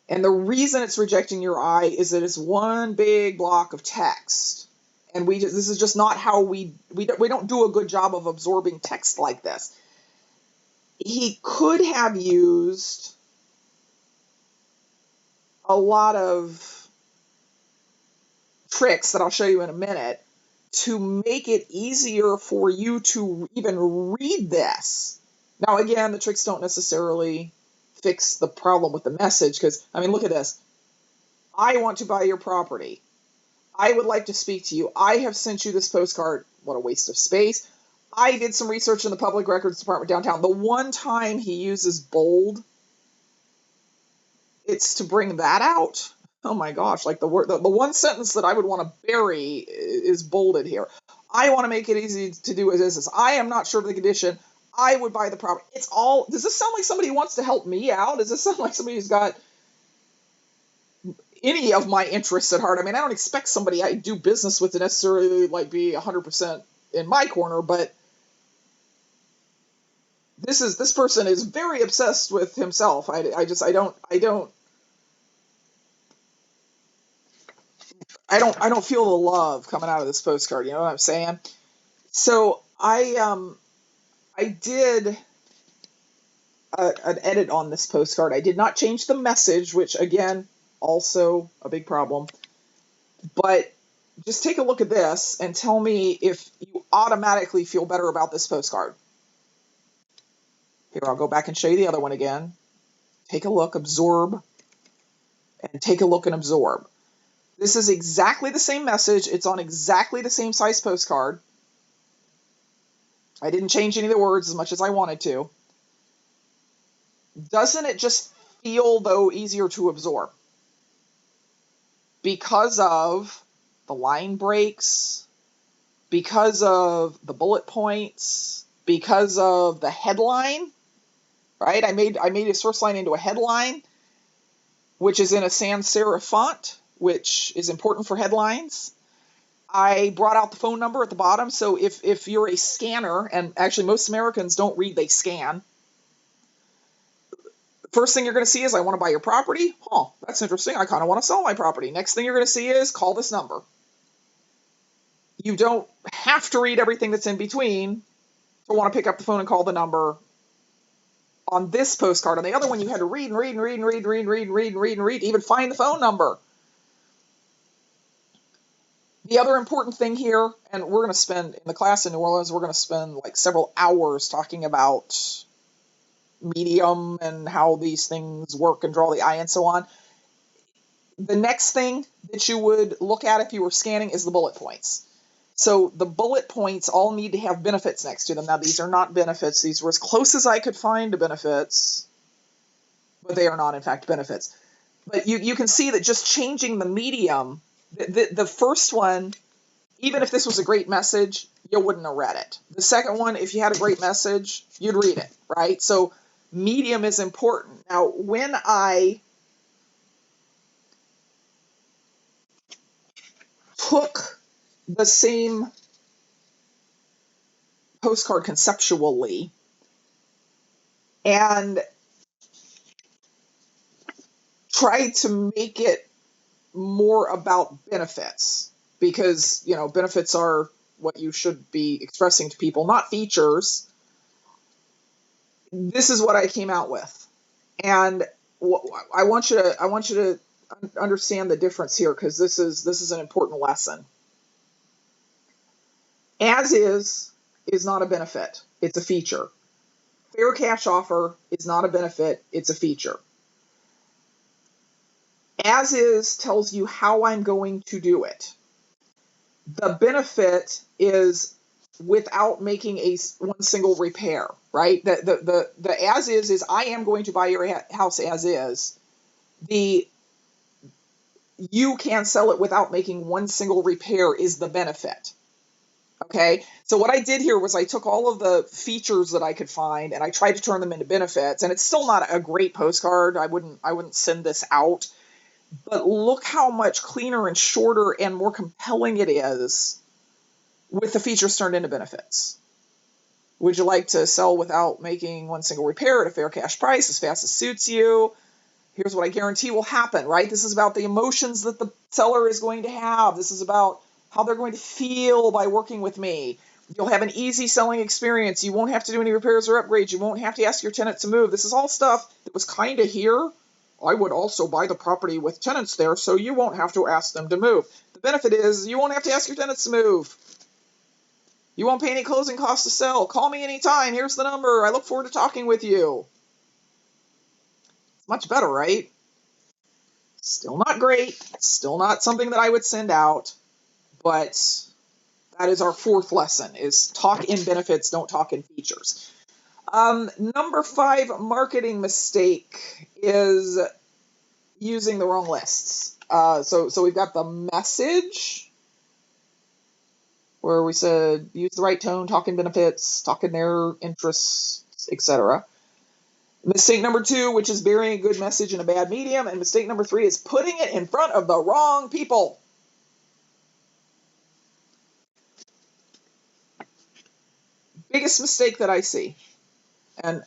And the reason it's rejecting your eye is that it's one big block of text. And this is just not how we don't do a good job of absorbing text like this. He could have used a lot of tricks that I'll show you in a minute to make it easier for you to even read this. Now, again, the tricks don't necessarily fix the problem with the message, because, I mean, look at this. I want to buy your property. I would like to speak to you. I have sent you this postcard. What a waste of space. I did some research in the public records department downtown. The one time he uses bold, it's to bring that out. Oh my gosh, like the one sentence that I would want to bury is bolded here. I want to make it easy to do as is. I am not sure of the condition. I would buy the property. It's all, does this sound like somebody who wants to help me out? Does this sound like somebody who's got any of my interests at heart? I mean, I don't expect somebody I do business with to necessarily like be 100% in my corner, but this person is very obsessed with himself. I don't feel the love coming out of this postcard. You know what I'm saying? So I did an edit on this postcard. I did not change the message, which, again, also a big problem. But just take a look at this and tell me if you automatically feel better about this postcard. Here, I'll go back and show you the other one again. Take a look, absorb, and take a look and absorb. This is exactly the same message. It's on exactly the same size postcard. I didn't change any of the words as much as I wanted to. Doesn't it just feel, though, easier to absorb? Because of the line breaks, because of the bullet points, because of the headline, right? I made a source line into a headline, which is in a sans serif font, which is important for headlines. I brought out the phone number at the bottom. So if you're a scanner, and actually most Americans don't read, they scan. First thing you're going to see is, I want to buy your property. Oh, that's interesting. I kind of want to sell my property. Next thing you're going to see is, call this number. You don't have to read everything that's in between to want to pick up the phone and call the number on this postcard. On the other one, you had to read and read and read and read and read and read and read and read and read to even find the phone number. The other important thing here, and we're going to spend, in the class in New Orleans, we're going to spend like several hours talking about medium and how these things work and draw the eye and so on. The next thing that you would look at if you were scanning is the bullet points. So the bullet points all need to have benefits next to them. Now, these are not benefits. These were as close as I could find to benefits, but they are not, in fact, benefits. But you can see that just changing the medium, the first one, even if this was a great message, you wouldn't have read it. The second one, if you had a great message, you'd read it, right? So medium is important. Now, when I took the same postcard conceptually and tried to make it more about benefits, because, benefits are what you should be expressing to people, not features. This is what I came out with. And I want you to understand the difference here, because this is an important lesson. As is not a benefit, it's a feature. Fair cash offer is not a benefit, it's a feature. As is tells you how I'm going to do it. The benefit is without making one single repair, right? The as is I am going to buy your house as is. The you can sell it without making one single repair is the benefit. Okay, so what I did here was I took all of the features that I could find and I tried to turn them into benefits. And it's still not a great postcard. I wouldn't send this out. But look how much cleaner and shorter and more compelling it is with the features turned into benefits. Would you like to sell without making one single repair at a fair cash price as fast as suits you? Here's what I guarantee will happen, right? This is about the emotions that the seller is going to have. This is about how they're going to feel by working with me. You'll have an easy selling experience. You won't have to do any repairs or upgrades. You won't have to ask your tenant to move. This is all stuff that was kind of here. I would also buy the property with tenants there, so you won't have to ask them to move. The benefit is you won't have to ask your tenants to move. You won't pay any closing costs to sell. Call me anytime. Here's the number. I look forward to talking with you. It's much better, right? Still not great. Still not something that I would send out. But that is our fourth lesson, is talk in benefits, don't talk in features. Number 5 marketing mistake is using the wrong lists. So we've got the message, where we said use the right tone, talk in benefits, talk in their interests, etc. Mistake number 2, which is burying a good message in a bad medium. And mistake number 3 is putting it in front of the wrong people. Biggest mistake that I see. And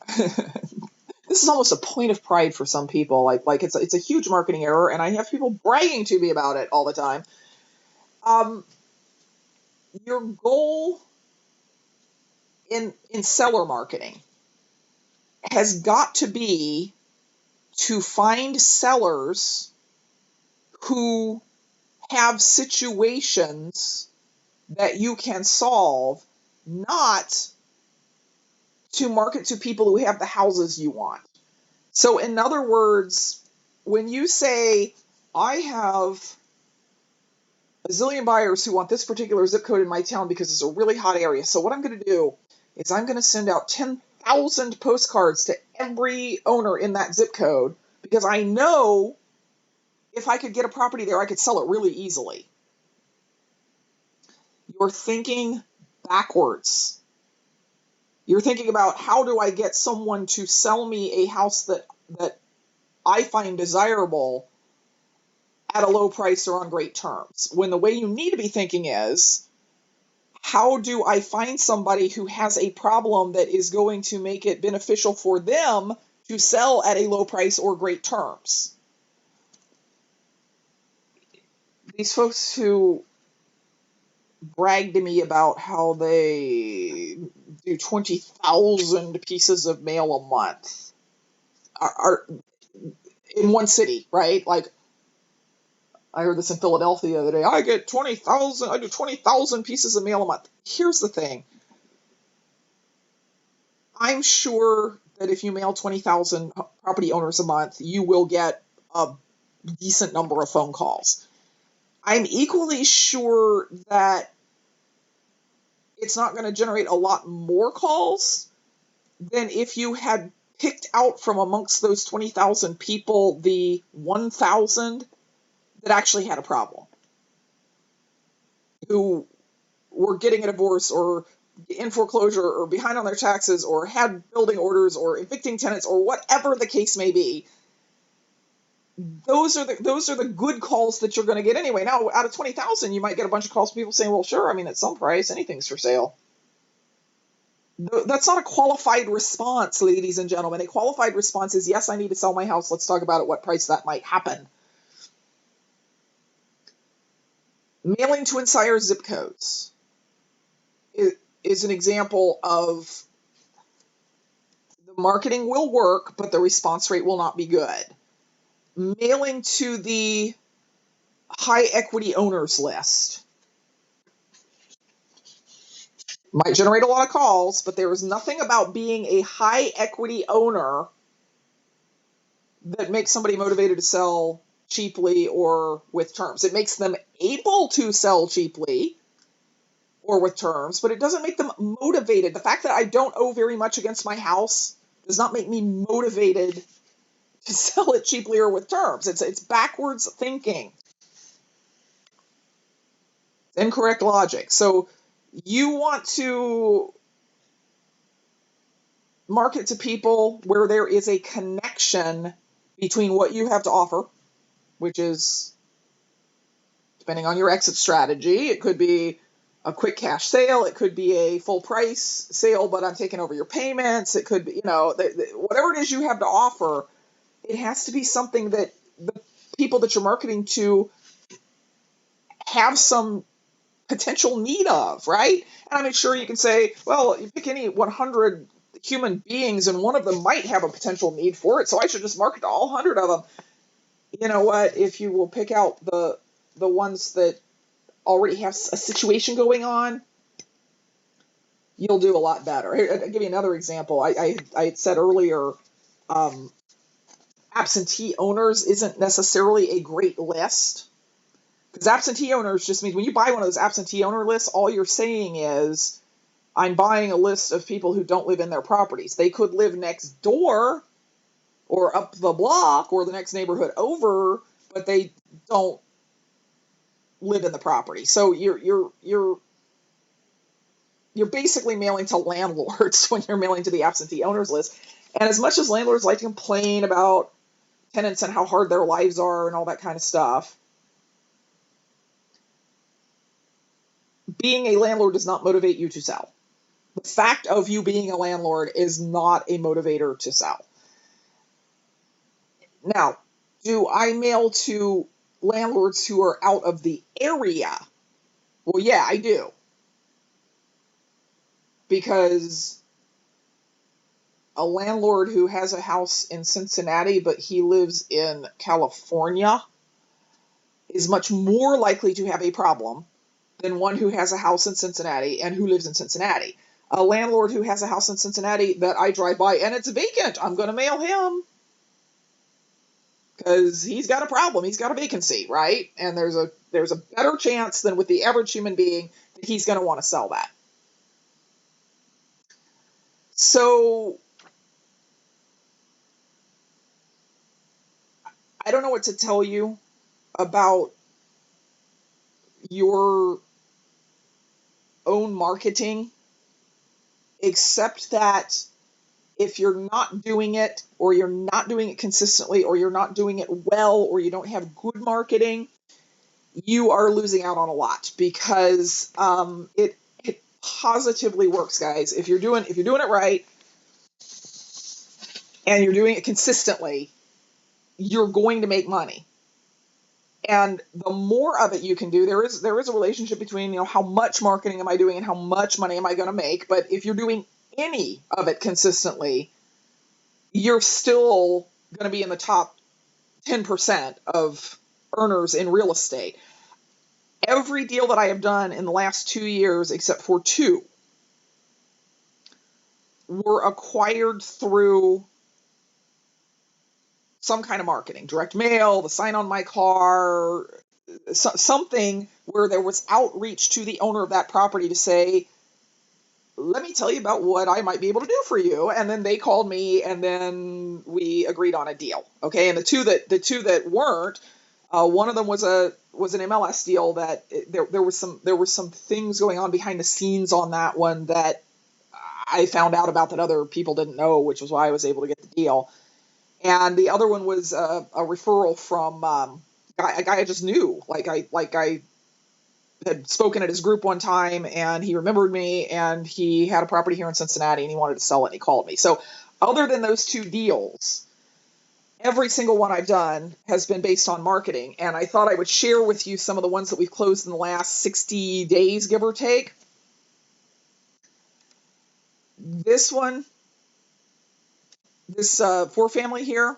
this is almost a point of pride for some people. Like it's a huge marketing error, and I have people bragging to me about it all the time. Your goal in seller marketing has got to be to find sellers who have situations that you can solve, not to market to people who have the houses you want. So in other words, when you say, I have a zillion buyers who want this particular zip code in my town because it's a really hot area. So what I'm going to do is I'm going to send out 10,000 postcards to every owner in that zip code, because I know if I could get a property there, I could sell it really easily. you're thinking backwards. You're thinking about, how do I get someone to sell me a house that I find desirable at a low price or on great terms? When the way you need to be thinking is, how do I find somebody who has a problem that is going to make it beneficial for them to sell at a low price or great terms? These folks who brag to me about how they do 20,000 pieces of mail a month are in one city, right? Like, I heard this in Philadelphia the other day. I do 20,000 pieces of mail a month. Here's the thing. I'm sure that if you mail 20,000 property owners a month, you will get a decent number of phone calls. I'm equally sure that it's not going to generate a lot more calls than if you had picked out from amongst those 20,000 people the 1,000 that actually had a problem, who were getting a divorce or in foreclosure or behind on their taxes or had building orders or evicting tenants or whatever the case may be. Those are the good calls that you're going to get anyway. Now, out of 20,000, you might get a bunch of calls from people saying, well, sure, I mean, at some price, anything's for sale. That's not a qualified response, ladies and gentlemen. A qualified response is, yes, I need to sell my house. Let's talk about at what price that might happen. Mailing to entire zip codes is an example of the marketing will work, but the response rate will not be good. Mailing to the high equity owners list might generate a lot of calls, but there is nothing about being a high equity owner that makes somebody motivated to sell cheaply or with terms. It makes them able to sell cheaply or with terms, but it doesn't make them motivated. The fact that I don't owe very much against my house does not make me motivated to sell it cheaply or with terms. It's backwards thinking. Incorrect logic. So you want to market to people where there is a connection between what you have to offer, which is, depending on your exit strategy, it could be a quick cash sale, it could be a full price sale, but I'm taking over your payments, it could be, whatever it is you have to offer, it has to be something that the people that you're marketing to have some potential need of, right? And I mean, sure, you can say, well, you pick any 100 human beings and one of them might have a potential need for it, so I should just market to all 100 of them. You know what? If you will pick out the ones that already have a situation going on, you'll do a lot better. I'll give you another example. I had said earlier, absentee owners isn't necessarily a great list, because absentee owners just means when you buy one of those absentee owner lists, all you're saying is, I'm buying a list of people who don't live in their properties. They could live next door or up the block or the next neighborhood over, but they don't live in the property. So you're basically mailing to landlords when you're mailing to the absentee owners list. And as much as landlords like to complain about tenants and how hard their lives are and all that kind of stuff, being a landlord does not motivate you to sell. The fact of you being a landlord is not a motivator to sell. Now, do I mail to landlords who are out of the area? Well, yeah, I do. Because a landlord who has a house in Cincinnati, but he lives in California, is much more likely to have a problem than one who has a house in Cincinnati and who lives in Cincinnati. A landlord who has a house in Cincinnati that I drive by and it's vacant, I'm going to mail him because he's got a problem. He's got a vacancy, right? And there's a better chance than with the average human being that he's going to want to sell that. So I don't know what to tell you about your own marketing, except that if you're not doing it, or you're not doing it consistently, or you're not doing it well, or you don't have good marketing, you are losing out on a lot, because it positively works, guys. If you're doing it right and you're doing it consistently, you're going to make money. And the more of it you can do, there is a relationship between, how much marketing am I doing and how much money am I going to make. But if you're doing any of it consistently, you're still going to be in the top 10% of earners in real estate. Every deal that I have done in the last 2 years, except for 2, were acquired through some kind of marketing, direct mail, the sign on my car, something where there was outreach to the owner of that property to say, let me tell you about what I might be able to do for you. And then they called me, and then we agreed on a deal. Okay. And the two that weren't, one of them was an MLS deal that there were some things going on behind the scenes on that one that I found out about that other people didn't know, which was why I was able to get the deal. And the other one was a referral from a guy I just knew. I had spoken at his group one time, and he remembered me, and he had a property here in Cincinnati, and he wanted to sell it, and he called me. So other than those 2 deals, every single one I've done has been based on marketing. And I thought I would share with you some of the ones that we've closed in the last 60 days, give or take. This one, this 4-family here,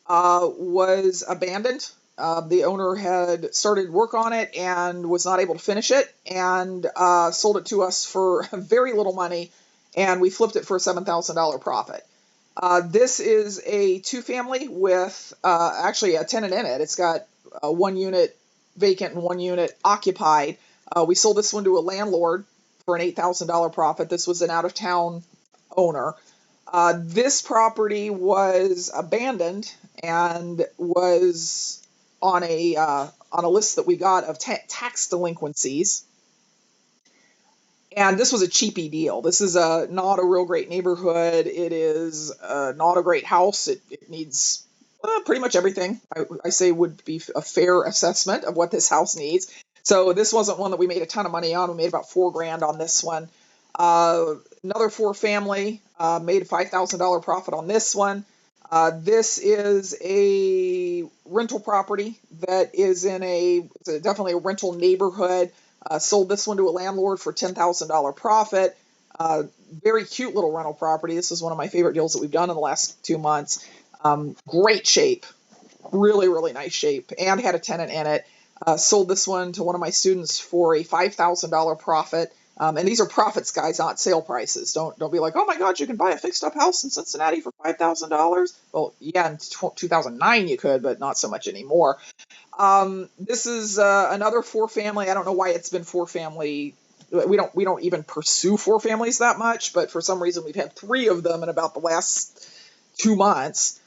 was abandoned. The owner had started work on it and was not able to finish it, and sold it to us for very little money, and we flipped it for a $7,000 profit. This is a 2-family with actually a tenant in it. It's got 1 unit vacant and 1 unit occupied. We sold this one to a landlord for an $8,000 profit. This was an out-of-town owner. This property was abandoned and was on a list that we got of tax delinquencies. And this was a cheapy deal. This is not a real great neighborhood. It is not a great house. It needs pretty much everything I say would be a fair assessment of what this house needs. So this wasn't one that we made a ton of money on. We made about $4,000 on this one. Another 4-family, made a $5,000 profit on this one. This is a rental property that is in definitely a rental neighborhood. Sold this one to a landlord for $10,000 profit. Very cute little rental property. This is one of my favorite deals that we've done in the last 2 months. Great shape, really, really nice shape, and had a tenant in it. Sold this one to one of my students for a $5,000 profit. And these are profits, guys, not sale prices. Don't be like, oh my God, you can buy a fixed up house in Cincinnati for $5,000. Well, yeah, in 2009 you could, but not so much anymore. This is another 4-family. I don't know why it's been 4-family. We don't even pursue 4-families that much, but for some reason we've had 3 of them in about the last 2 months.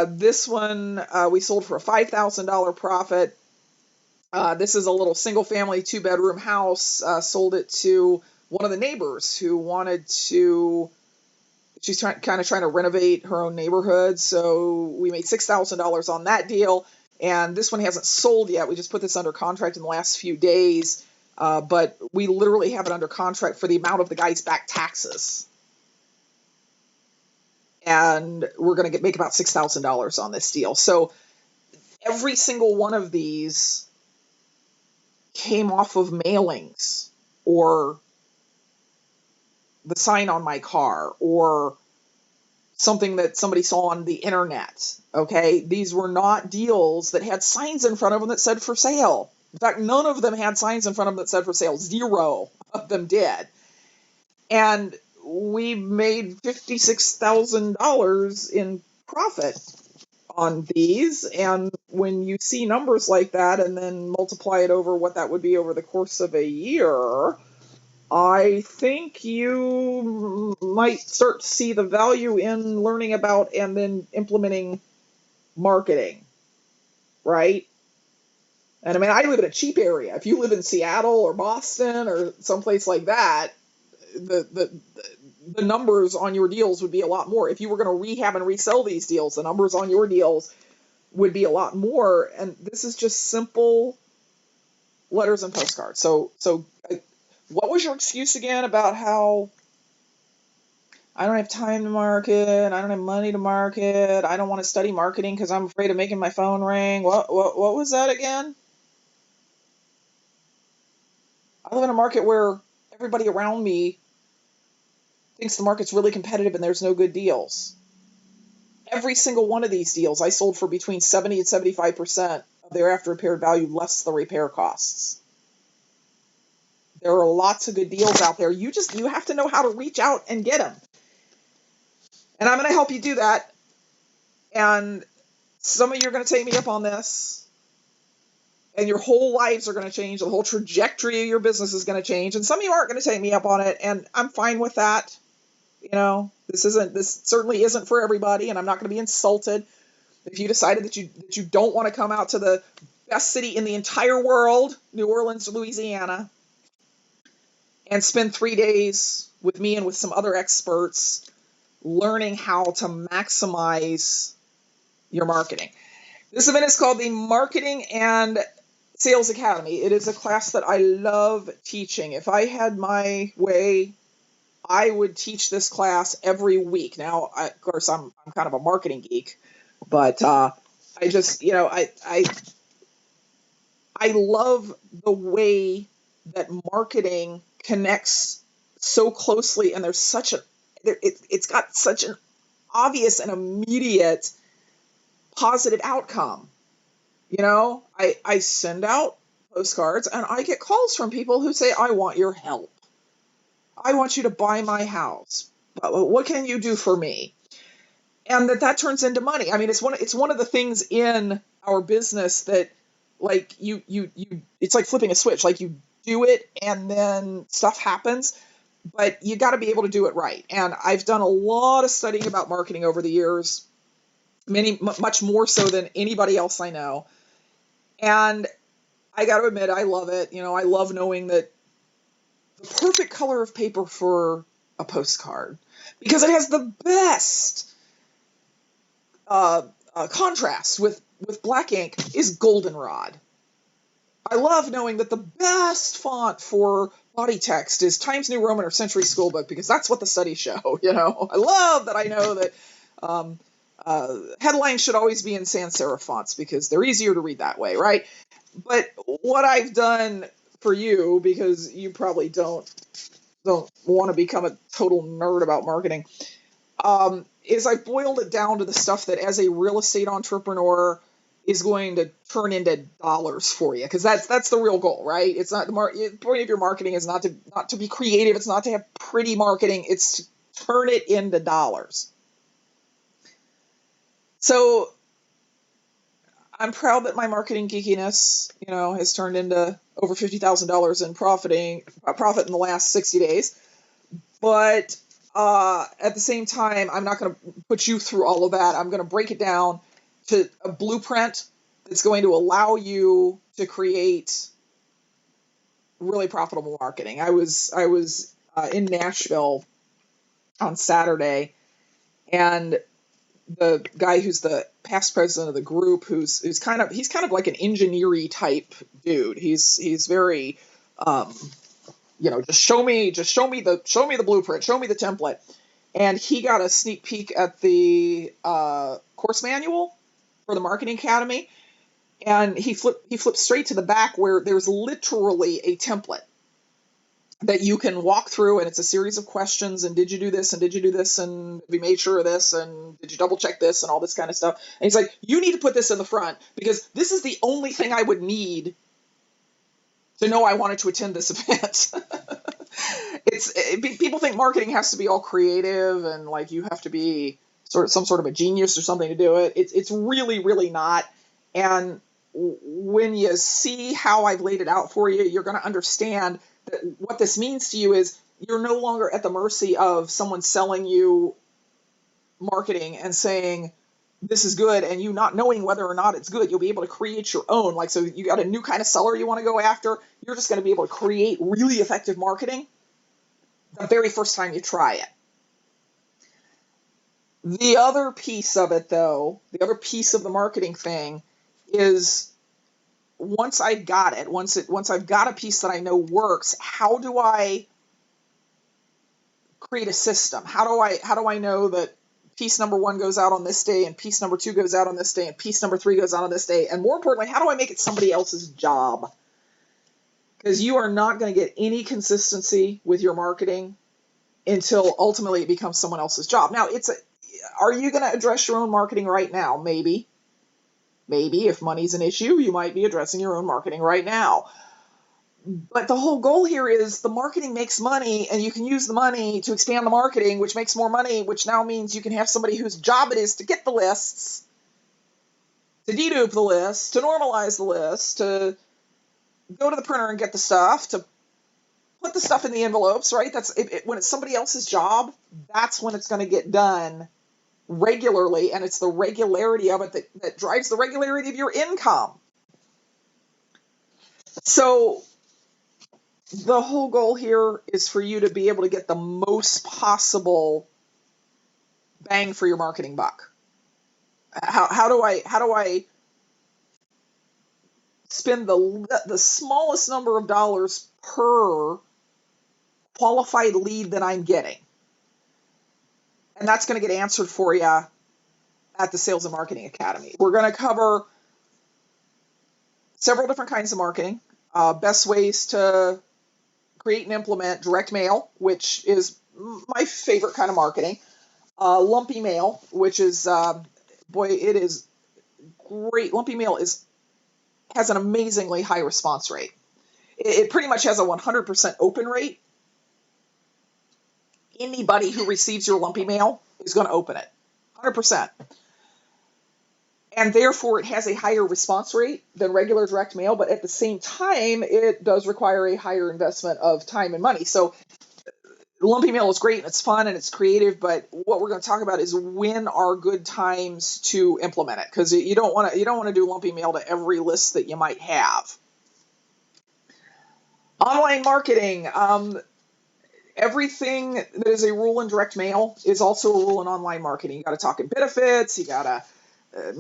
This one we sold for a $5,000 profit. This is a little single-family 2-bedroom house. Sold it to one of the neighbors who wanted to. She's trying to renovate her own neighborhood, so we made $6,000 on that deal. And this one hasn't sold yet. We just put this under contract in the last few days, but we literally have it under contract for the amount of the guy's back taxes. And we're going to make about $6,000 on this deal. So every single one of these came off of mailings or the sign on my car or something that somebody saw on the internet. Okay. These were not deals that had signs in front of them that said for sale. In fact, none of them had signs in front of them that said for sale. 0 of them did. And we made $56,000 in profit on these. And when you see numbers like that and then multiply it over what that would be over the course of a year, I think you might start to see the value in learning about and then implementing marketing, right? And I mean, I live in a cheap area. If you live in Seattle or Boston or someplace like that, the numbers on your deals would be a lot more. If you were going to rehab and resell these deals, the numbers on your deals would be a lot more. And this is just simple letters and postcards. What was your excuse again about how I don't have time to market, I don't have money to market, I don't want to study marketing because I'm afraid of making my phone ring? What was that again? I live in a market where everybody around me thinks the market's really competitive and there's no good deals. Every single one of these deals I sold for between 70 and 75% of their after repaired value less the repair costs. There are lots of good deals out there. You have to know how to reach out and get them. And I'm going to help you do that. And some of you are going to take me up on this. And your whole lives are going to change. The whole trajectory of your business is going to change. And some of you aren't going to take me up on it. And I'm fine with that. This certainly isn't for everybody. And I'm not going to be insulted if you decided that you don't want to come out to the best city in the entire world, New Orleans, Louisiana, and spend 3 days with me and with some other experts learning how to maximize your marketing. This event is called the Marketing and Sales Academy. It is a class that I love teaching. If I had my way, I would teach this class every week. Now, of course, I'm kind of a marketing geek, but I love the way that marketing connects so closely, and it's got such an obvious and immediate positive outcome. I send out postcards and I get calls from people who say, I want your help. I want you to buy my house. What can you do for me? And that turns into money. I mean, it's one of the things in our business that, like, it's like flipping a switch. Like, you do it and then stuff happens, but you got to be able to do it right. And I've done a lot of studying about marketing over the years, much more so than anybody else I know. And I got to admit, I love it. I love knowing that the perfect color of paper for a postcard, because it has the best contrast with black ink, is goldenrod. I love knowing that the best font for body text is Times New Roman or Century Schoolbook, because that's what the studies show. I love that I know that headlines should always be in sans serif fonts because they're easier to read that way, right? But what I've done for you, because you probably don't want to become a total nerd about marketing, is I boiled it down to the stuff that as a real estate entrepreneur is going to turn into dollars for you, because that's the real goal, right? It's not the point of your marketing is not to be creative. It's not to have pretty marketing. It's to turn it into dollars. So I'm proud that my marketing geekiness, has turned into over $50,000 in profit in the last 60 days. But at the same time, I'm not going to put you through all of that. I'm going to break it down to a blueprint that's going to allow you to create really profitable marketing. I was in Nashville on Saturday, and the guy who's the past president of the group, he's kind of like an engineer-y type dude. He's very, just show me the blueprint, show me the template. And he got a sneak peek at the course manual for the Marketing Academy, and he flipped straight to the back where there's literally a template that you can walk through, and it's a series of questions, and did you do this, and did you do this, and we made sure of this, and did you double check this, and all this kind of stuff. And he's like, you need to put this in the front, because this is the only thing I would to know I wanted to attend this event. People think marketing has to be all creative and like you have to be some sort of a genius or something to do it. It's really, really not. And when you see how I've laid it out for you, you're going to understand that what this means to you is you're no longer at the mercy of someone selling you marketing and saying, this is good, and you not knowing whether or not it's good, you'll be able to create your own. Like, so you got a new kind of seller you want to go after, you're just going to be able to create really effective marketing the very first time you try it. The other piece of it, though, the other piece of the marketing thing is once I've got it, once I've got a piece that I know works, how do I create a system? How do I know that piece number 1 goes out on this day, and piece number 2 goes out on this day, and piece number 3 goes out on this day? And more importantly, how do I make it somebody else's job? Because you are not going to get any consistency with your marketing until ultimately it becomes someone else's job. Now, are you going to address your own marketing right now? Maybe. Maybe if money's an issue, you might be addressing your own marketing right now. But the whole goal here is the marketing makes money, and you can use the money to expand the marketing, which makes more money, which now means you can have somebody whose job it is to get the lists, to dedupe the list, to normalize the list, to go to the printer and get the stuff, to put the stuff in the envelopes, right? When it's somebody else's job, that's when it's going to get done regularly, and it's the regularity of it that drives the regularity of your income. So the whole goal here is for you to be able to get the most possible bang for your marketing buck. How do I spend the smallest number of dollars per qualified lead that I'm getting? And that's going to get answered for you at the Sales and Marketing Academy. We're going to cover several different kinds of marketing, best ways to create and implement direct mail, which is my favorite kind of marketing, lumpy mail, which is, it is great. Lumpy mail has an amazingly high response rate. It pretty much has a 100% open rate. Anybody who receives your lumpy mail is going to open it, 100%. And therefore, it has a higher response rate than regular direct mail, but at the same time, it does require a higher investment of time and money. So lumpy mail is great, and it's fun, and it's creative, but what we're going to talk about is when are good times to implement it, because you don't want to do lumpy mail to every list that you might have. Online marketing. Everything that is a rule in direct mail is also a rule in online marketing. You got to talk in benefits. You got to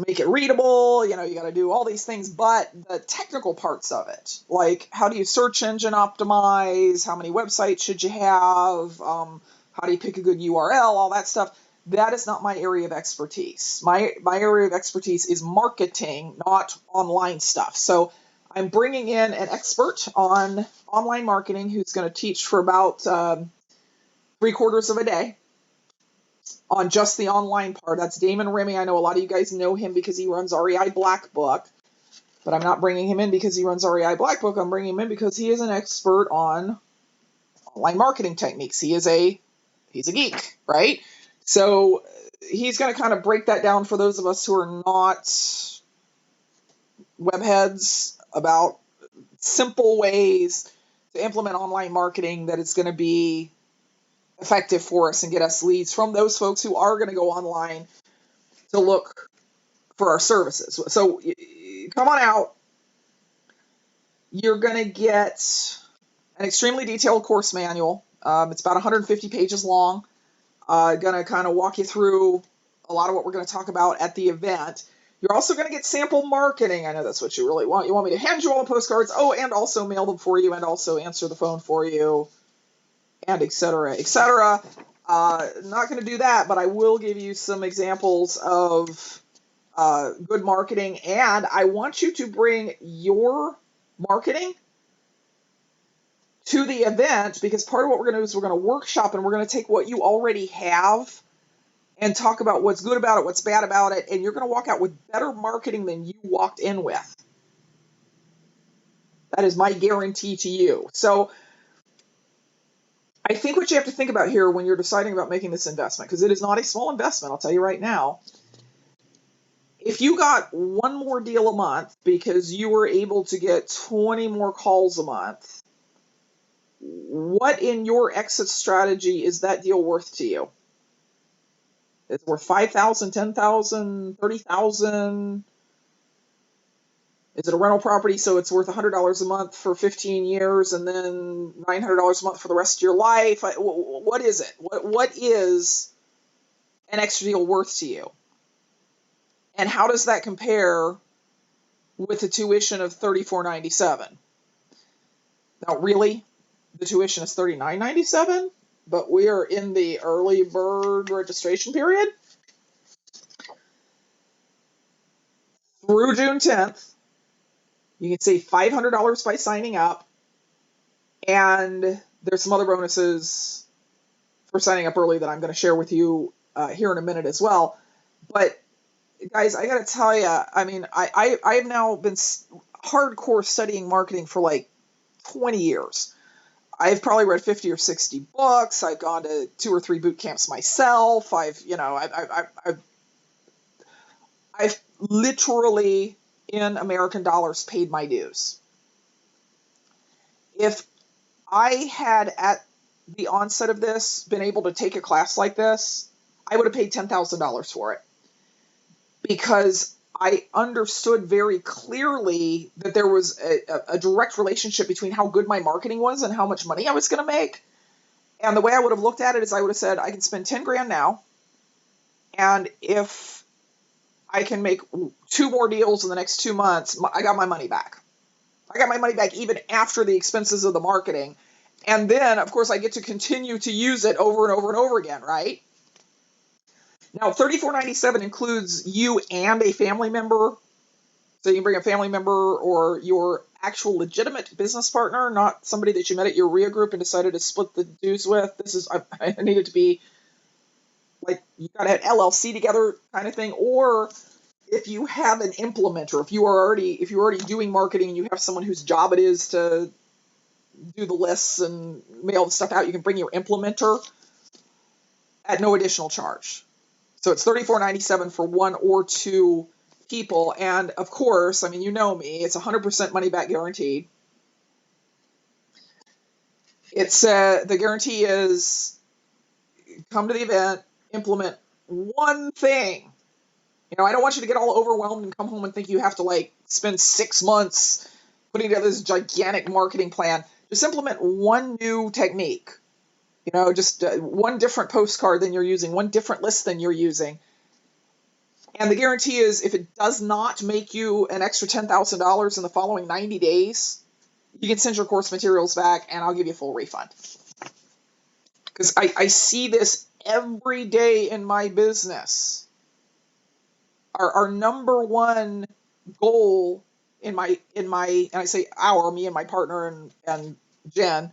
make it readable. You got to do all these things. But the technical parts of it, like how do you search engine optimize? How many websites should you have? How do you pick a good URL? All that stuff. That is not my area of expertise. My area of expertise is marketing, not online stuff. So I'm bringing in an expert on online marketing who's going to teach for about 3/4 of a day on just the online part. That's Damon Remy. I know a lot of you guys know him because he runs REI Black Book, but I'm not bringing him in because he runs REI Black Book. I'm bringing him in because he is an expert on online marketing techniques. He's a geek, right? So he's going to kind of break that down for those of us who are not webheads about simple ways to implement online marketing that is going to be effective for us and get us leads from those folks who are going to go online to look for our services. So come on out. You're going to get an extremely detailed course manual. It's about 150 pages long. Going to kind of walk you through a lot of what we're going to talk about at the event. You're also going to get sample marketing. I know that's what you really want. You want me to hand you all the postcards, and also mail them for you, and also answer the phone for you, and et cetera, et cetera. Not going to do that, but I will give you some examples of good marketing, and I want you to bring your marketing to the event, because part of what we're going to do is we're going to workshop, and we're going to take what you already have and talk about what's good about it, what's bad about it, and you're going to walk out with better marketing than you walked in with. That is my guarantee to you. So I think what you have to think about here when you're deciding about making this investment, because it is not a small investment, I'll tell you right now, if you got one more deal a month because you were able to get 20 more calls a month, what in your exit strategy is that deal worth to you? It's worth 5,000, 10,000, 30,000. Is it a rental property? So it's worth $100 a month for 15 years and then $900 a month for the rest of your life. What is it? What is an extra deal worth to you? And how does that compare with the tuition of $34.97? Now, really, the tuition is $39.97, but we are in the early bird registration period through June 10th. You can save $500 by signing up, and there's some other bonuses for signing up early that I'm going to share with you here in a minute as well. But guys, I got to tell you, I mean, I have now been hardcore studying marketing for like 20 years. I've probably read 50 or 60 books. I've gone to 2 or 3 boot camps myself. I've literally, in American dollars, paid my dues. If I had, at the onset of this, been able to take a class like this, I would have paid $10,000 for it, because I understood very clearly that there was a direct relationship between how good my marketing was and how much money I was going to make. And the way I would have looked at it is I would have said, I can spend 10 grand now, and if I can make 2 more deals in the next 2 months, I got my money back. I got my money back even after the expenses of the marketing. And then, of course, I get to continue to use it over and over and over again, right? Now, $34.97 includes you and a family member. So you can bring a family member or your actual legitimate business partner, not somebody that you met at your RIA group and decided to split the dues with. I need it to be like you got to have LLC together kind of thing. Or if you have an implementer, if you're already doing marketing and you have someone whose job it is to do the lists and mail the stuff out, you can bring your implementer at no additional charge. So it's $34.97 for 1 or 2 people. And of course, I mean, you know me, it's 100% money back guaranteed. It's the guarantee is come to the event, implement one thing. You know, I don't want you to get all overwhelmed and come home and think you have to like spend 6 months putting together this gigantic marketing plan. Just implement one new technique. You know, just one different postcard than you're using, one different list than you're using. And the guarantee is if it does not make you an extra $10,000 in the following 90 days, you can send your course materials back and I'll give you a full refund. Because I see this every day in my business. Our number one goal in my and I say me and my partner and Jen,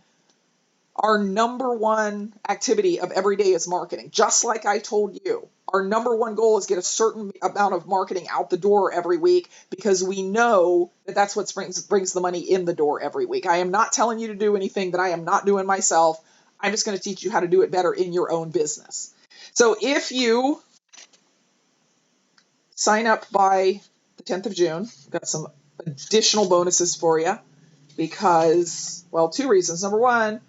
our number one activity of every day is marketing. Just like I told you, our number one goal is get a certain amount of marketing out the door every week, because we know that that's what brings the money in the door every week. I am not telling you to do anything that I am not doing myself. I'm just going to teach you how to do it better in your own business. So if you sign up by the 10th of June, I've got some additional bonuses for you because, well, 2 reasons. Number one,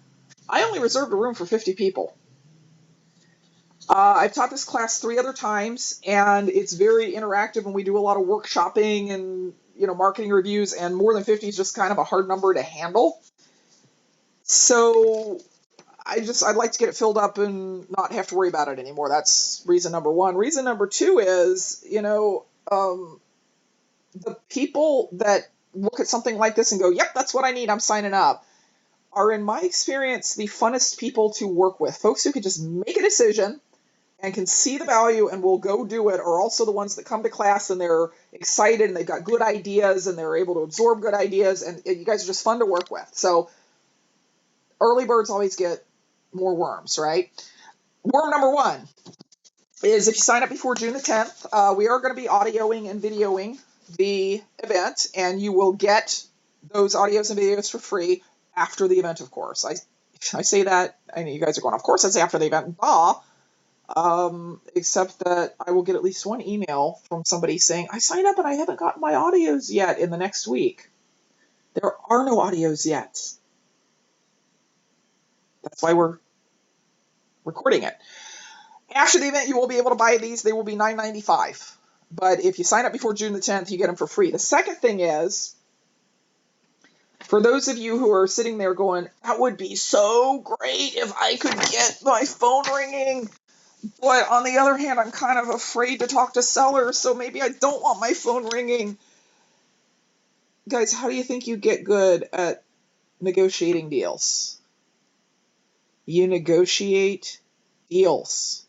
I only reserved a room for 50 people. I've taught this class 3 other times, and it's very interactive, and we do a lot of workshopping and, you know, marketing reviews, and more than 50 is just kind of a hard number to handle. So I'd like to get it filled up and not have to worry about it anymore. That's reason number 1. Reason number 2 is, you know, the people that look at something like this and go, yep, that's what I need, I'm signing up, are, in my experience, the funnest people to work with. Folks who can just make a decision and can see the value and will go do it are also the ones that come to class and they're excited and they've got good ideas and they're able to absorb good ideas, and you guys are just fun to work with. So early birds always get more worms, right? Worm number 1 is if you sign up before June the 10th, we are going to be audioing and videoing the event, and you will get those audios and videos for free after the event, of course. I say that, I know you guys are going, of course, it's after the event, except that I will get at least 1 email from somebody saying, I signed up and I haven't gotten my audios yet in the next week. There are no audios yet. That's why we're recording it. After the event, you will be able to buy these. They will be $9.95. But if you sign up before June the 10th, you get them for free. The second thing is, for those of you who are sitting there going, that would be so great if I could get my phone ringing. But on the other hand, I'm kind of afraid to talk to sellers, so maybe I don't want my phone ringing. Guys, how do you think you get good at negotiating deals? You negotiate deals.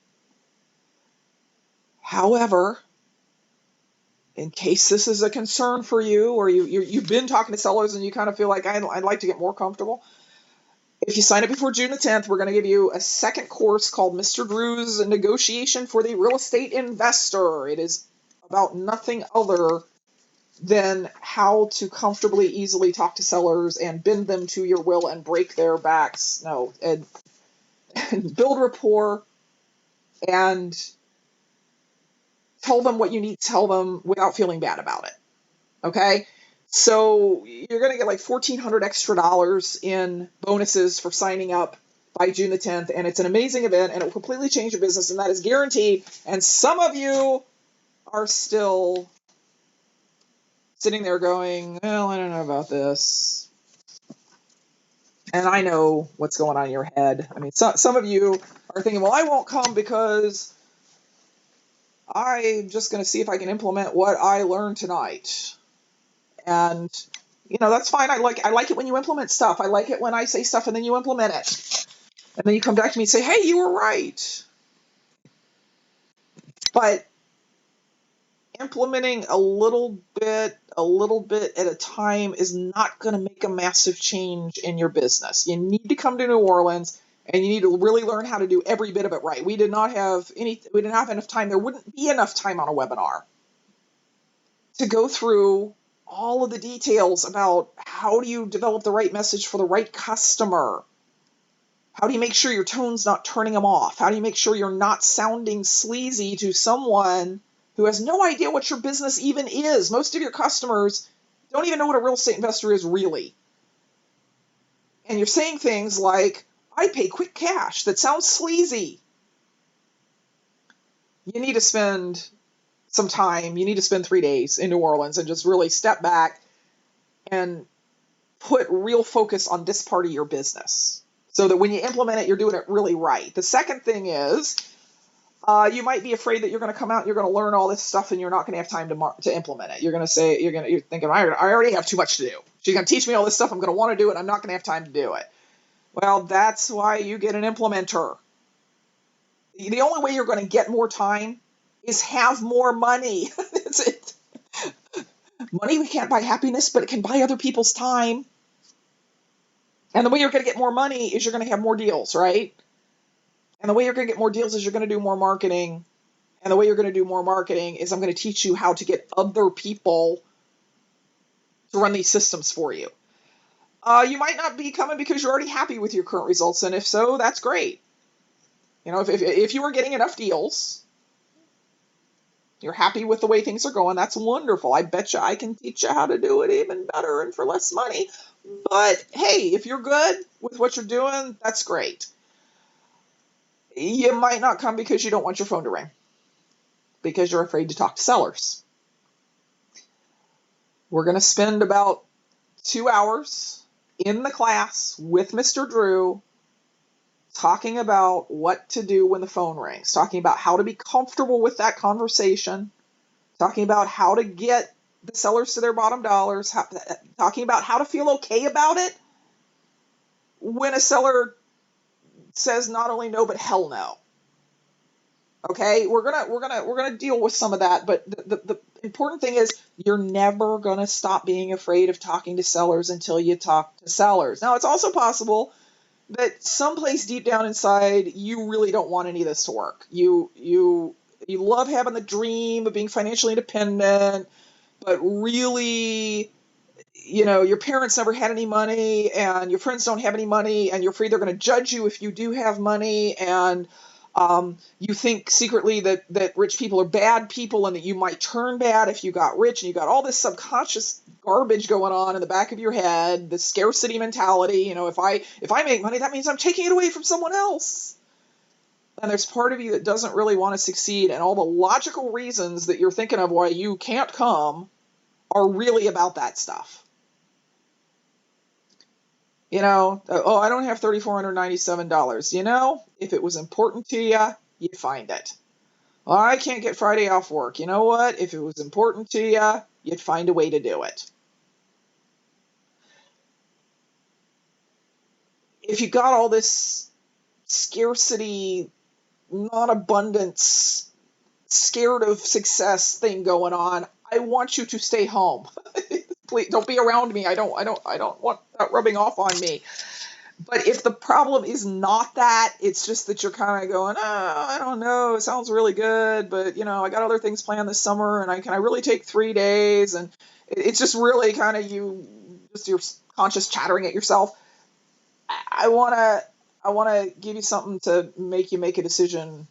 However, in case this is a concern for you, or you've been talking to sellers and you kind of feel like I'd like to get more comfortable, if you sign up before June the 10th, we're going to give you a second course called Mr. Drew's Negotiation for the Real Estate Investor. It is about nothing other than how to comfortably, easily talk to sellers and bend them to your will and break their backs. No, and build rapport and tell them what you need to tell them without feeling bad about it. Okay? So you're going to get like $1,400 extra in bonuses for signing up by June the 10th. And it's an amazing event and it will completely change your business. And that is guaranteed. And some of you are still sitting there going, well, I don't know about this. And I know what's going on in your head. I mean, some of you are thinking, well, I won't come because I'm just going to see if I can implement what I learned tonight. And, that's fine. I like it when you implement stuff. I like it when I say stuff and then you implement it. And then you come back to me and say, hey, you were right. But implementing a little bit at a time is not going to make a massive change in your business. You need to come to New Orleans and you need to really learn how to do every bit of it right. We didn't have enough time. There wouldn't be enough time on a webinar to go through all of the details about how do you develop the right message for the right customer. How do you make sure your tone's not turning them off? How do you make sure you're not sounding sleazy to someone who has no idea what your business even is? Most of your customers don't even know what a real estate investor is really. And you're saying things like, I pay quick cash. That sounds sleazy. You need to spend some time. You need to spend 3 days in New Orleans and just really step back and put real focus on this part of your business so that when you implement it, you're doing it really right. The second thing is, you might be afraid that you're going to come out and you're going to learn all this stuff and you're not going to have time to implement it. You're going to say, you're thinking, I already have too much to do. She's going to teach me all this stuff. I'm going to want to do it. I'm not going to have time to do it. Well, that's why you get an implementer. The only way you're going to get more time is have more money. That's it. Money can't buy happiness, but it can buy other people's time. And the way you're going to get more money is you're going to have more deals, right? And the way you're going to get more deals is you're going to do more marketing. And the way you're going to do more marketing is I'm going to teach you how to get other people to run these systems for you. You might not be coming because you're already happy with your current results. And if so, that's great. If you were getting enough deals, you're happy with the way things are going, that's wonderful. I bet you I can teach you how to do it even better and for less money. But hey, if you're good with what you're doing, that's great. You might not come because you don't want your phone to ring, because you're afraid to talk to sellers. We're going to spend about 2 hours in the class with Mr. Drew talking about what to do when the phone rings, talking about how to be comfortable with that conversation, talking about how to get the sellers to their bottom dollars, talking about how to feel okay about it when a seller says not only no, but hell no. Okay, we're gonna deal with some of that, but the important thing is you're never gonna stop being afraid of talking to sellers until you talk to sellers. Now, it's also possible that someplace deep down inside you really don't want any of this to work. You love having the dream of being financially independent, but really, your parents never had any money and your friends don't have any money and you're afraid they're going to judge you if you do have money, and you think secretly that rich people are bad people and that you might turn bad if you got rich, and you got all this subconscious garbage going on in the back of your head, the scarcity mentality. If I make money, that means I'm taking it away from someone else. and there's part of you that doesn't really want to succeed, and all the logical reasons that you're thinking of why you can't come are really about that stuff. You know, oh, I don't have $3,497. You know, if it was important to you, you'd find it. Oh, I can't get Friday off work. You know what? If it was important to you, you'd find a way to do it. If you got all this scarcity, non-abundance, scared of success thing going on, I want you to stay home. Please don't be around me. I don't want that rubbing off on me. But if the problem is not that, it's just that you're kind of going, oh, I don't know, it sounds really good, but, you know, I got other things planned this summer, and can I really take 3 days? And it's just really kind of your conscious chattering at yourself. I want to give you something to make you make a decision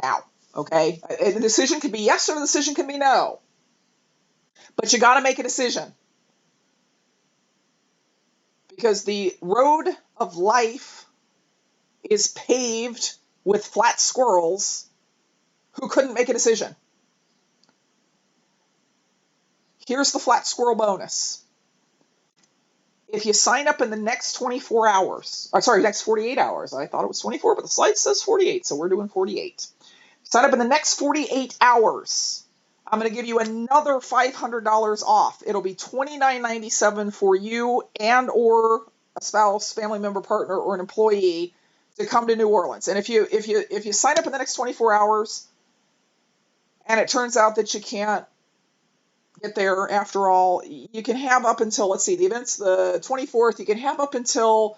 now, okay? The decision could be yes or the decision can be no. But you got to make a decision. Because the road of life is paved with flat squirrels who couldn't make a decision. Here's the flat squirrel bonus. If you sign up in the next 24 hours, next 48 hours, I thought it was 24, but the slide says 48, so we're doing 48. Sign up in the next 48 hours. I'm going to give you another $500 off. It'll be $29.97 for you and or a spouse, family member, partner, or an employee to come to New Orleans. And if you sign up in the next 24 hours and it turns out that you can't get there after all, you can have up until, let's see, the event's the 24th. You can have up until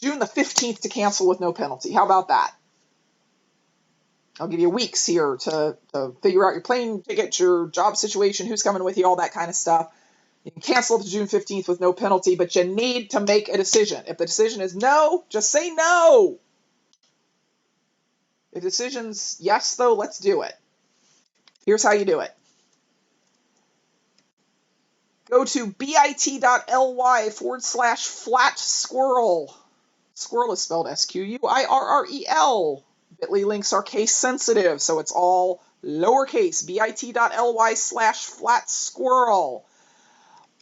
June the 15th to cancel with no penalty. How about that? I'll give you weeks here to figure out your plane ticket, your job situation, who's coming with you, all that kind of stuff. You can cancel up to June 15th with no penalty, but you need to make a decision. If the decision is no, just say no. If the decision's yes, though, let's do it. Here's how you do it. Go to bit.ly/flat squirrel. Squirrel is spelled SQUIRREL. Bitly links are case sensitive, so it's all lowercase. bit.ly/flat squirrel.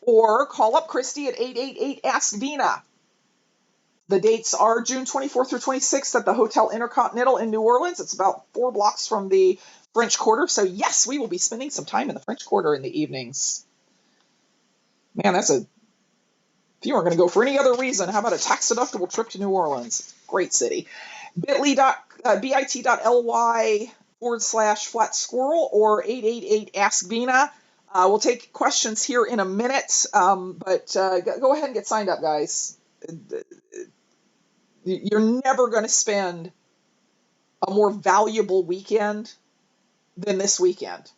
Or call up Christy at 888-ASK-VENA. The dates are June 24th through 26th at the Hotel Intercontinental in New Orleans. It's about 4 blocks from the French Quarter. So yes, we will be spending some time in the French Quarter in the evenings. Man, if you aren't going to go for any other reason, how about a tax-deductible trip to New Orleans? Great city. bit.ly/flat squirrel or 888-ASK-VENA. We'll take questions here in a minute, but go ahead and get signed up, guys. You're never going to spend a more valuable weekend than this weekend. It's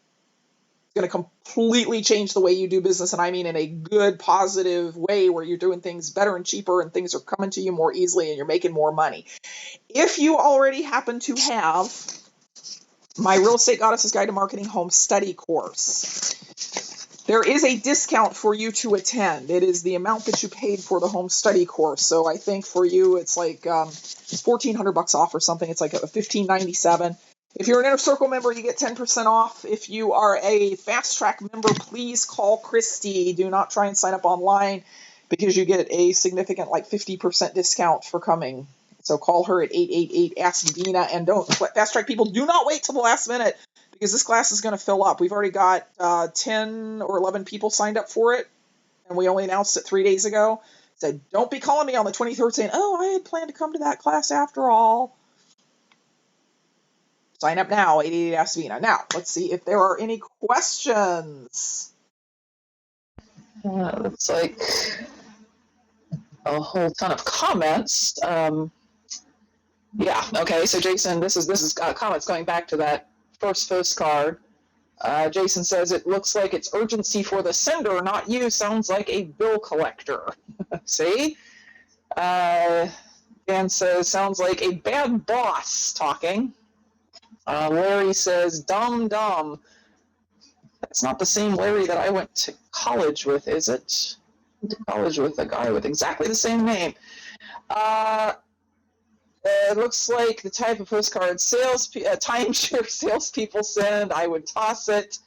going to completely change the way you do business, and I mean in a good, positive way where you're doing things better and cheaper and things are coming to you more easily and you're making more money. If you already happen to have my Real Estate Goddess's Guide to Marketing Home Study course, there is a discount for you to attend. It is the amount that you paid for the home study course. So I think for you, it's like it's $1,400 off or something. It's like a $1,597. If you're an Inner Circle member, you get 10% off. If you are a Fast Track member, please call Christy. Do not try and sign up online because you get a significant, like 50% discount for coming. So call her at 888-ASK-VENA. And don't, Fast Track people, do not wait till the last minute, because this class is going to fill up. We've already got 10 or 11 people signed up for it, and we only announced it 3 days ago. So don't be calling me on the 23rd saying, oh, I had planned to come to that class after all. Sign up now, 888-ASK-VENA. Now, let's see if there are any questions. Looks like a whole ton of comments. Yeah, okay, so Jason, this is comments going back to that first postcard. Jason says, it looks like it's urgency for the sender, not you. Sounds like a bill collector. See? Dan says, sounds like a bad boss talking. Larry says, dumb. That's not the same Larry that I went to college with, is it? I went to college with a guy with exactly the same name. it looks like the type of postcard timeshare salespeople send. I would toss it.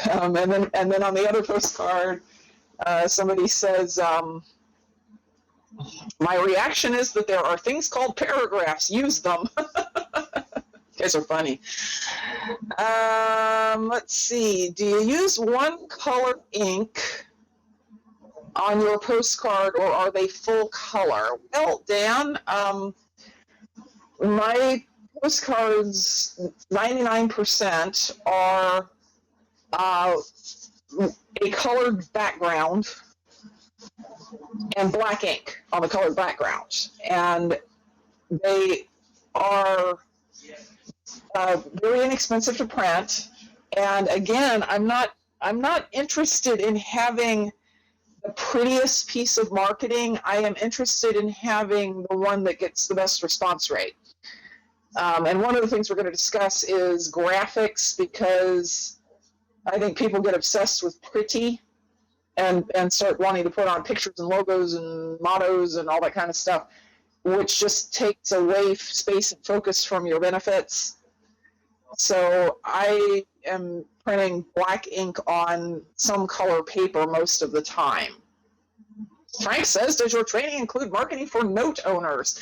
And then on the other postcard, somebody says, my reaction is that there are things called paragraphs. Use them. You guys are funny. Let's see. Do you use one color ink on your postcard, or are they full color? Well, Dan, my postcards, 99% are a colored background and black ink on the colored background, and they are very inexpensive to print. And again, I'm not interested in having the prettiest piece of marketing. I am interested in having the one that gets the best response rate. And one of the things we're going to discuss is graphics, because I think people get obsessed with pretty and start wanting to put on pictures and logos and mottos and all that kind of stuff, which just takes away space and focus from your benefits. So I am printing black ink on some color paper most of the time. Frank says, does your training include marketing for note owners?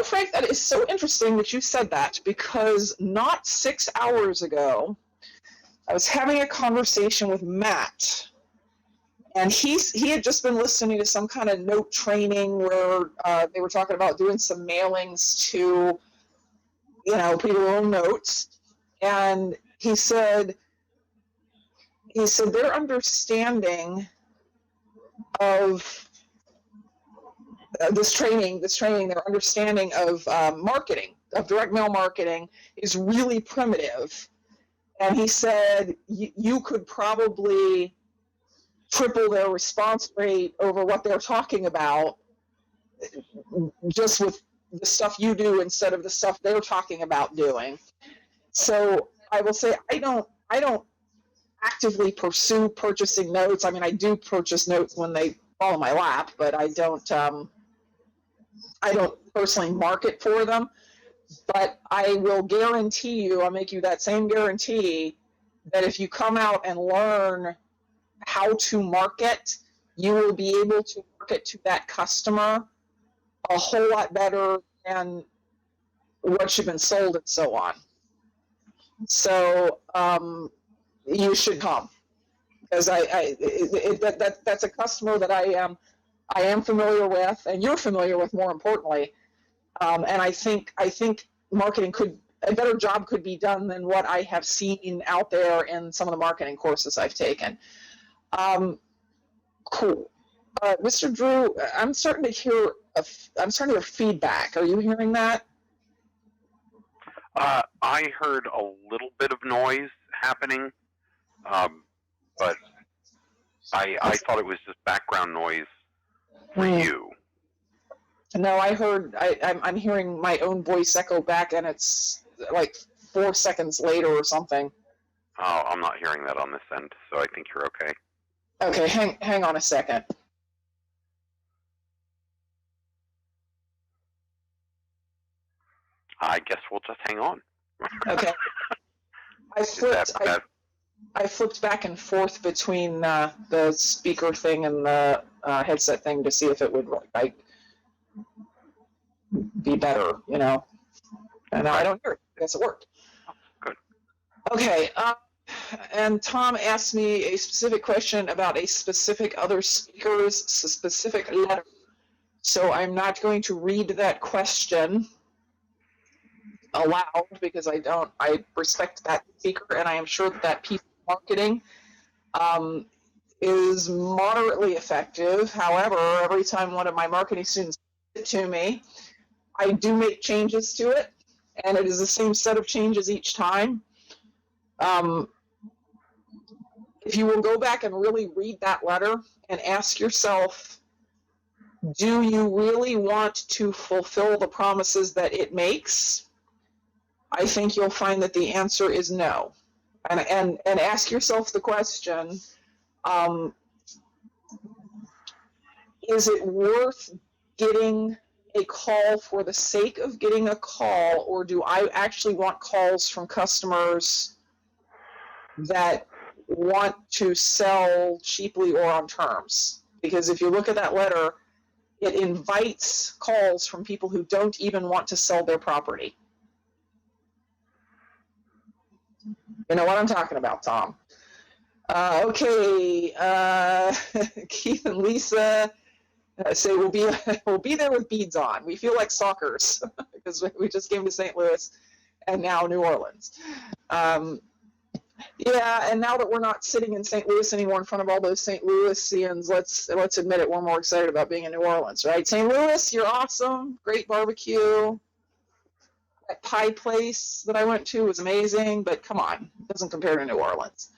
Frank, that is so interesting that you said that, because not 6 hours ago, I was having a conversation with Matt, and he had just been listening to some kind of note training where they were talking about doing some mailings to, people own notes. And he said their understanding of this training, their understanding of marketing, of direct mail marketing, is really primitive. And he said you could probably triple their response rate over what they're talking about just with the stuff you do instead of the stuff they're talking about doing. So I will say I don't actively pursue purchasing notes. I mean, I do purchase notes when they fall in my lap, but I don't personally market for them. But I will guarantee you, I'll make you that same guarantee, that if you come out and learn how to market, you will be able to market to that customer a whole lot better than what you've been sold and so on. So you should come, because that's a customer that I am familiar with, and you're familiar with, more importantly. And I think marketing a better job could be done than what I have seen out there in some of the marketing courses I've taken. Cool. Mr. Drew, I'm starting to hear feedback. Are you hearing that? I heard a little bit of noise happening, but I thought it was just background noise for you. No, I'm hearing my own voice echo back, and it's like 4 seconds later or something. Oh, I'm not hearing that on this end, so I think you're okay. Okay, hang on a second. I guess we'll just hang on. Okay. I flipped back and forth between the speaker thing and the headset thing to see if it would be better, And I don't hear it. I guess it worked. Good. Okay. And Tom asked me a specific question about a specific other speaker's specific letter. So I'm not going to read that question aloud, because I respect that speaker, and I am sure that piece of marketing is moderately effective. However, every time one of my marketing students gives it to me, I do make changes to it, and it is the same set of changes each time. If you will go back and really read that letter and ask yourself, do you really want to fulfill the promises that it makes? I think you'll find that the answer is no. And ask yourself the question, is it worth getting a call for the sake of getting a call, or do I actually want calls from customers that want to sell cheaply or on terms? Because if you look at that letter, it invites calls from people who don't even want to sell their property. You know what I'm talking about, Tom. Okay, Keith and Lisa say we'll be there with beads on. We feel like stalkers because we just came to St. Louis and now New Orleans. Yeah, and now that we're not sitting in St. Louis anymore in front of all those St. Louisians, let's admit it, we're more excited about being in New Orleans, right? St. Louis, you're awesome, great barbecue. That pie place that I went to was amazing, but come on, it doesn't compare to New Orleans.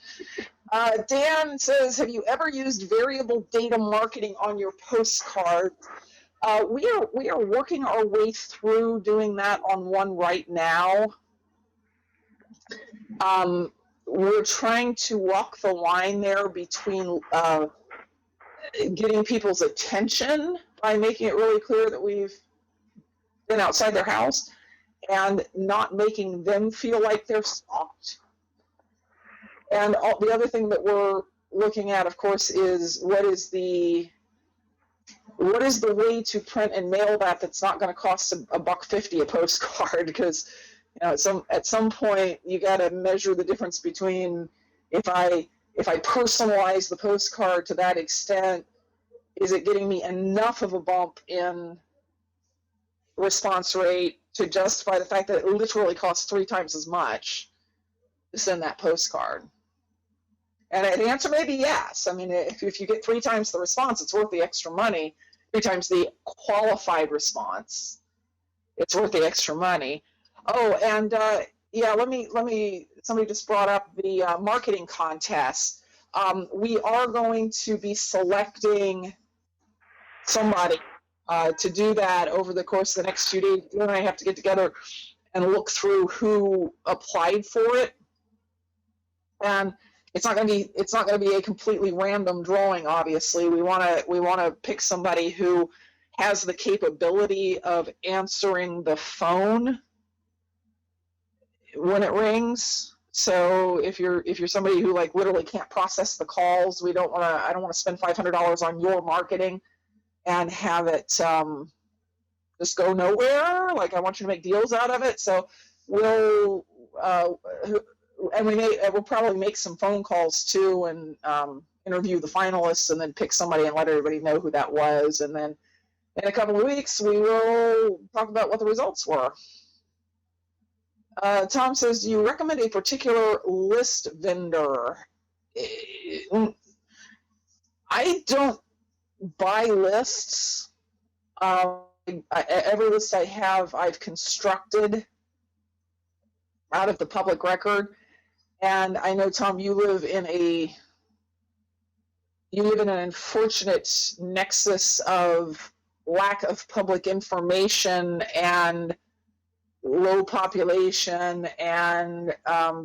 Dan says, have you ever used variable data marketing on your postcard? We are working our way through doing that on one right now. We're trying to walk the line there between getting people's attention by making it really clear that we've been outside their house and not making them feel like they're stalked. And the other thing that we're looking at, of course, is what is the way to print and mail that's not going to cost $1.50 a postcard, because at some point you got to measure the difference between if I personalize the postcard to that extent, is it getting me enough of a bump in response rate to justify the fact that it literally costs 3 times as much to send that postcard? And the answer may be yes. I mean, if you get 3 times the response, it's worth the extra money. 3 times the qualified response, it's worth the extra money. Oh, and yeah, let me. Somebody just brought up the marketing contest. We are going to be selecting somebody to do that over the course of the next few days. You and I have to get together and look through who applied for it, and it's not going to be a completely random drawing. Obviously, we want to pick somebody who has the capability of answering the phone when it rings. So if you're somebody who like literally can't process the calls, I don't want to spend $500 on your marketing and have it just go nowhere. Like, I want you to make deals out of it. So we'll probably make some phone calls too, and interview the finalists, and then pick somebody and let everybody know who that was. And then in a couple of weeks, we will talk about what the results were. Tom says, do you recommend a particular list vendor? I don't buy lists. Every list I have, I've constructed out of the public record. And I know, Tom, you live in an unfortunate nexus of lack of public information and low population and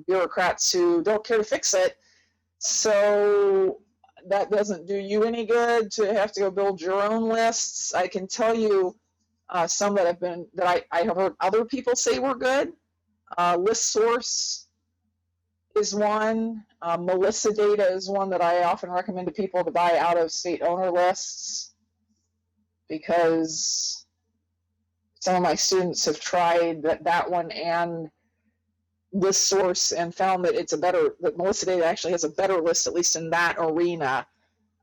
bureaucrats who don't care to fix it. So that doesn't do you any good to have to go build your own lists. I can tell you some that I have heard other people say were good. ListSource is one. Melissa Data is one that I often recommend to people to buy out of state owner lists, because some of my students have tried that one and ListSource and found that that Melissa Data actually has a better list, at least in that arena.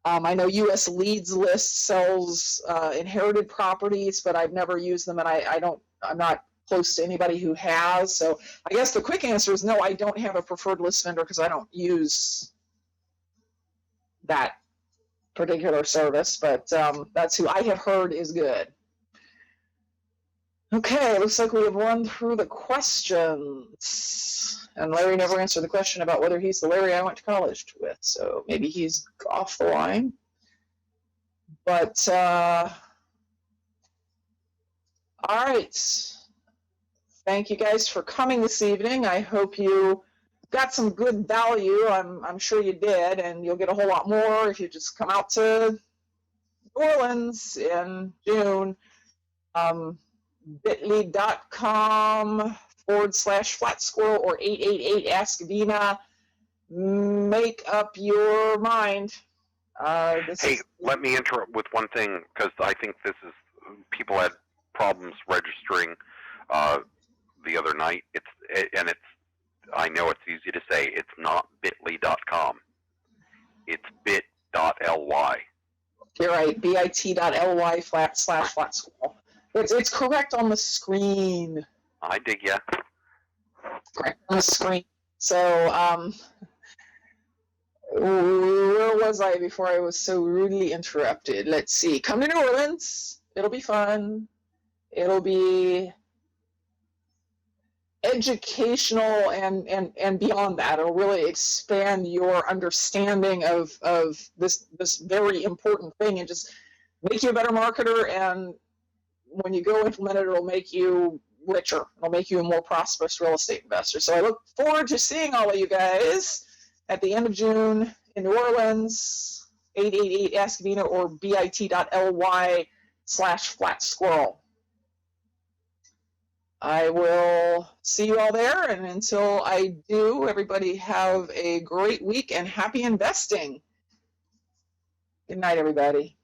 I know US Leads List sells inherited properties, but I've never used them, and I'm not close to anybody who has. So I guess the quick answer is no, I don't have a preferred list vendor because I don't use that particular service, but that's who I have heard is good. Okay, looks like we have run through the questions. And Larry never answered the question about whether he's the Larry I went to college with, so maybe he's off the line. But, all right. Thank you guys for coming this evening. I hope you got some good value. I'm sure you did, and you'll get a whole lot more if you just come out to New Orleans in June. bit.ly.com/flat squirrel or 888 ask Vena. Make up your mind. Hey, let me interrupt with one thing, because I think this is, people had problems registering the other night. I know it's easy to say, it's not bit.ly.com. It's bit.ly. You're right, bit.ly/flat squirrel. It's correct on the screen. I dig ya. Correct on the screen. So, where was I before I was so rudely interrupted? Let's see. Come to New Orleans. It'll be fun. It'll be educational and beyond that. It'll really expand your understanding of this very important thing and just make you a better marketer. And when you go implement it, it'll make you richer. It'll make you a more prosperous real estate investor. So I look forward to seeing all of you guys at the end of June in New Orleans. 888 ask Vena or bit.ly/flat squirrel. I will see you all there, and until I do, everybody have a great week and happy investing. Good night, everybody.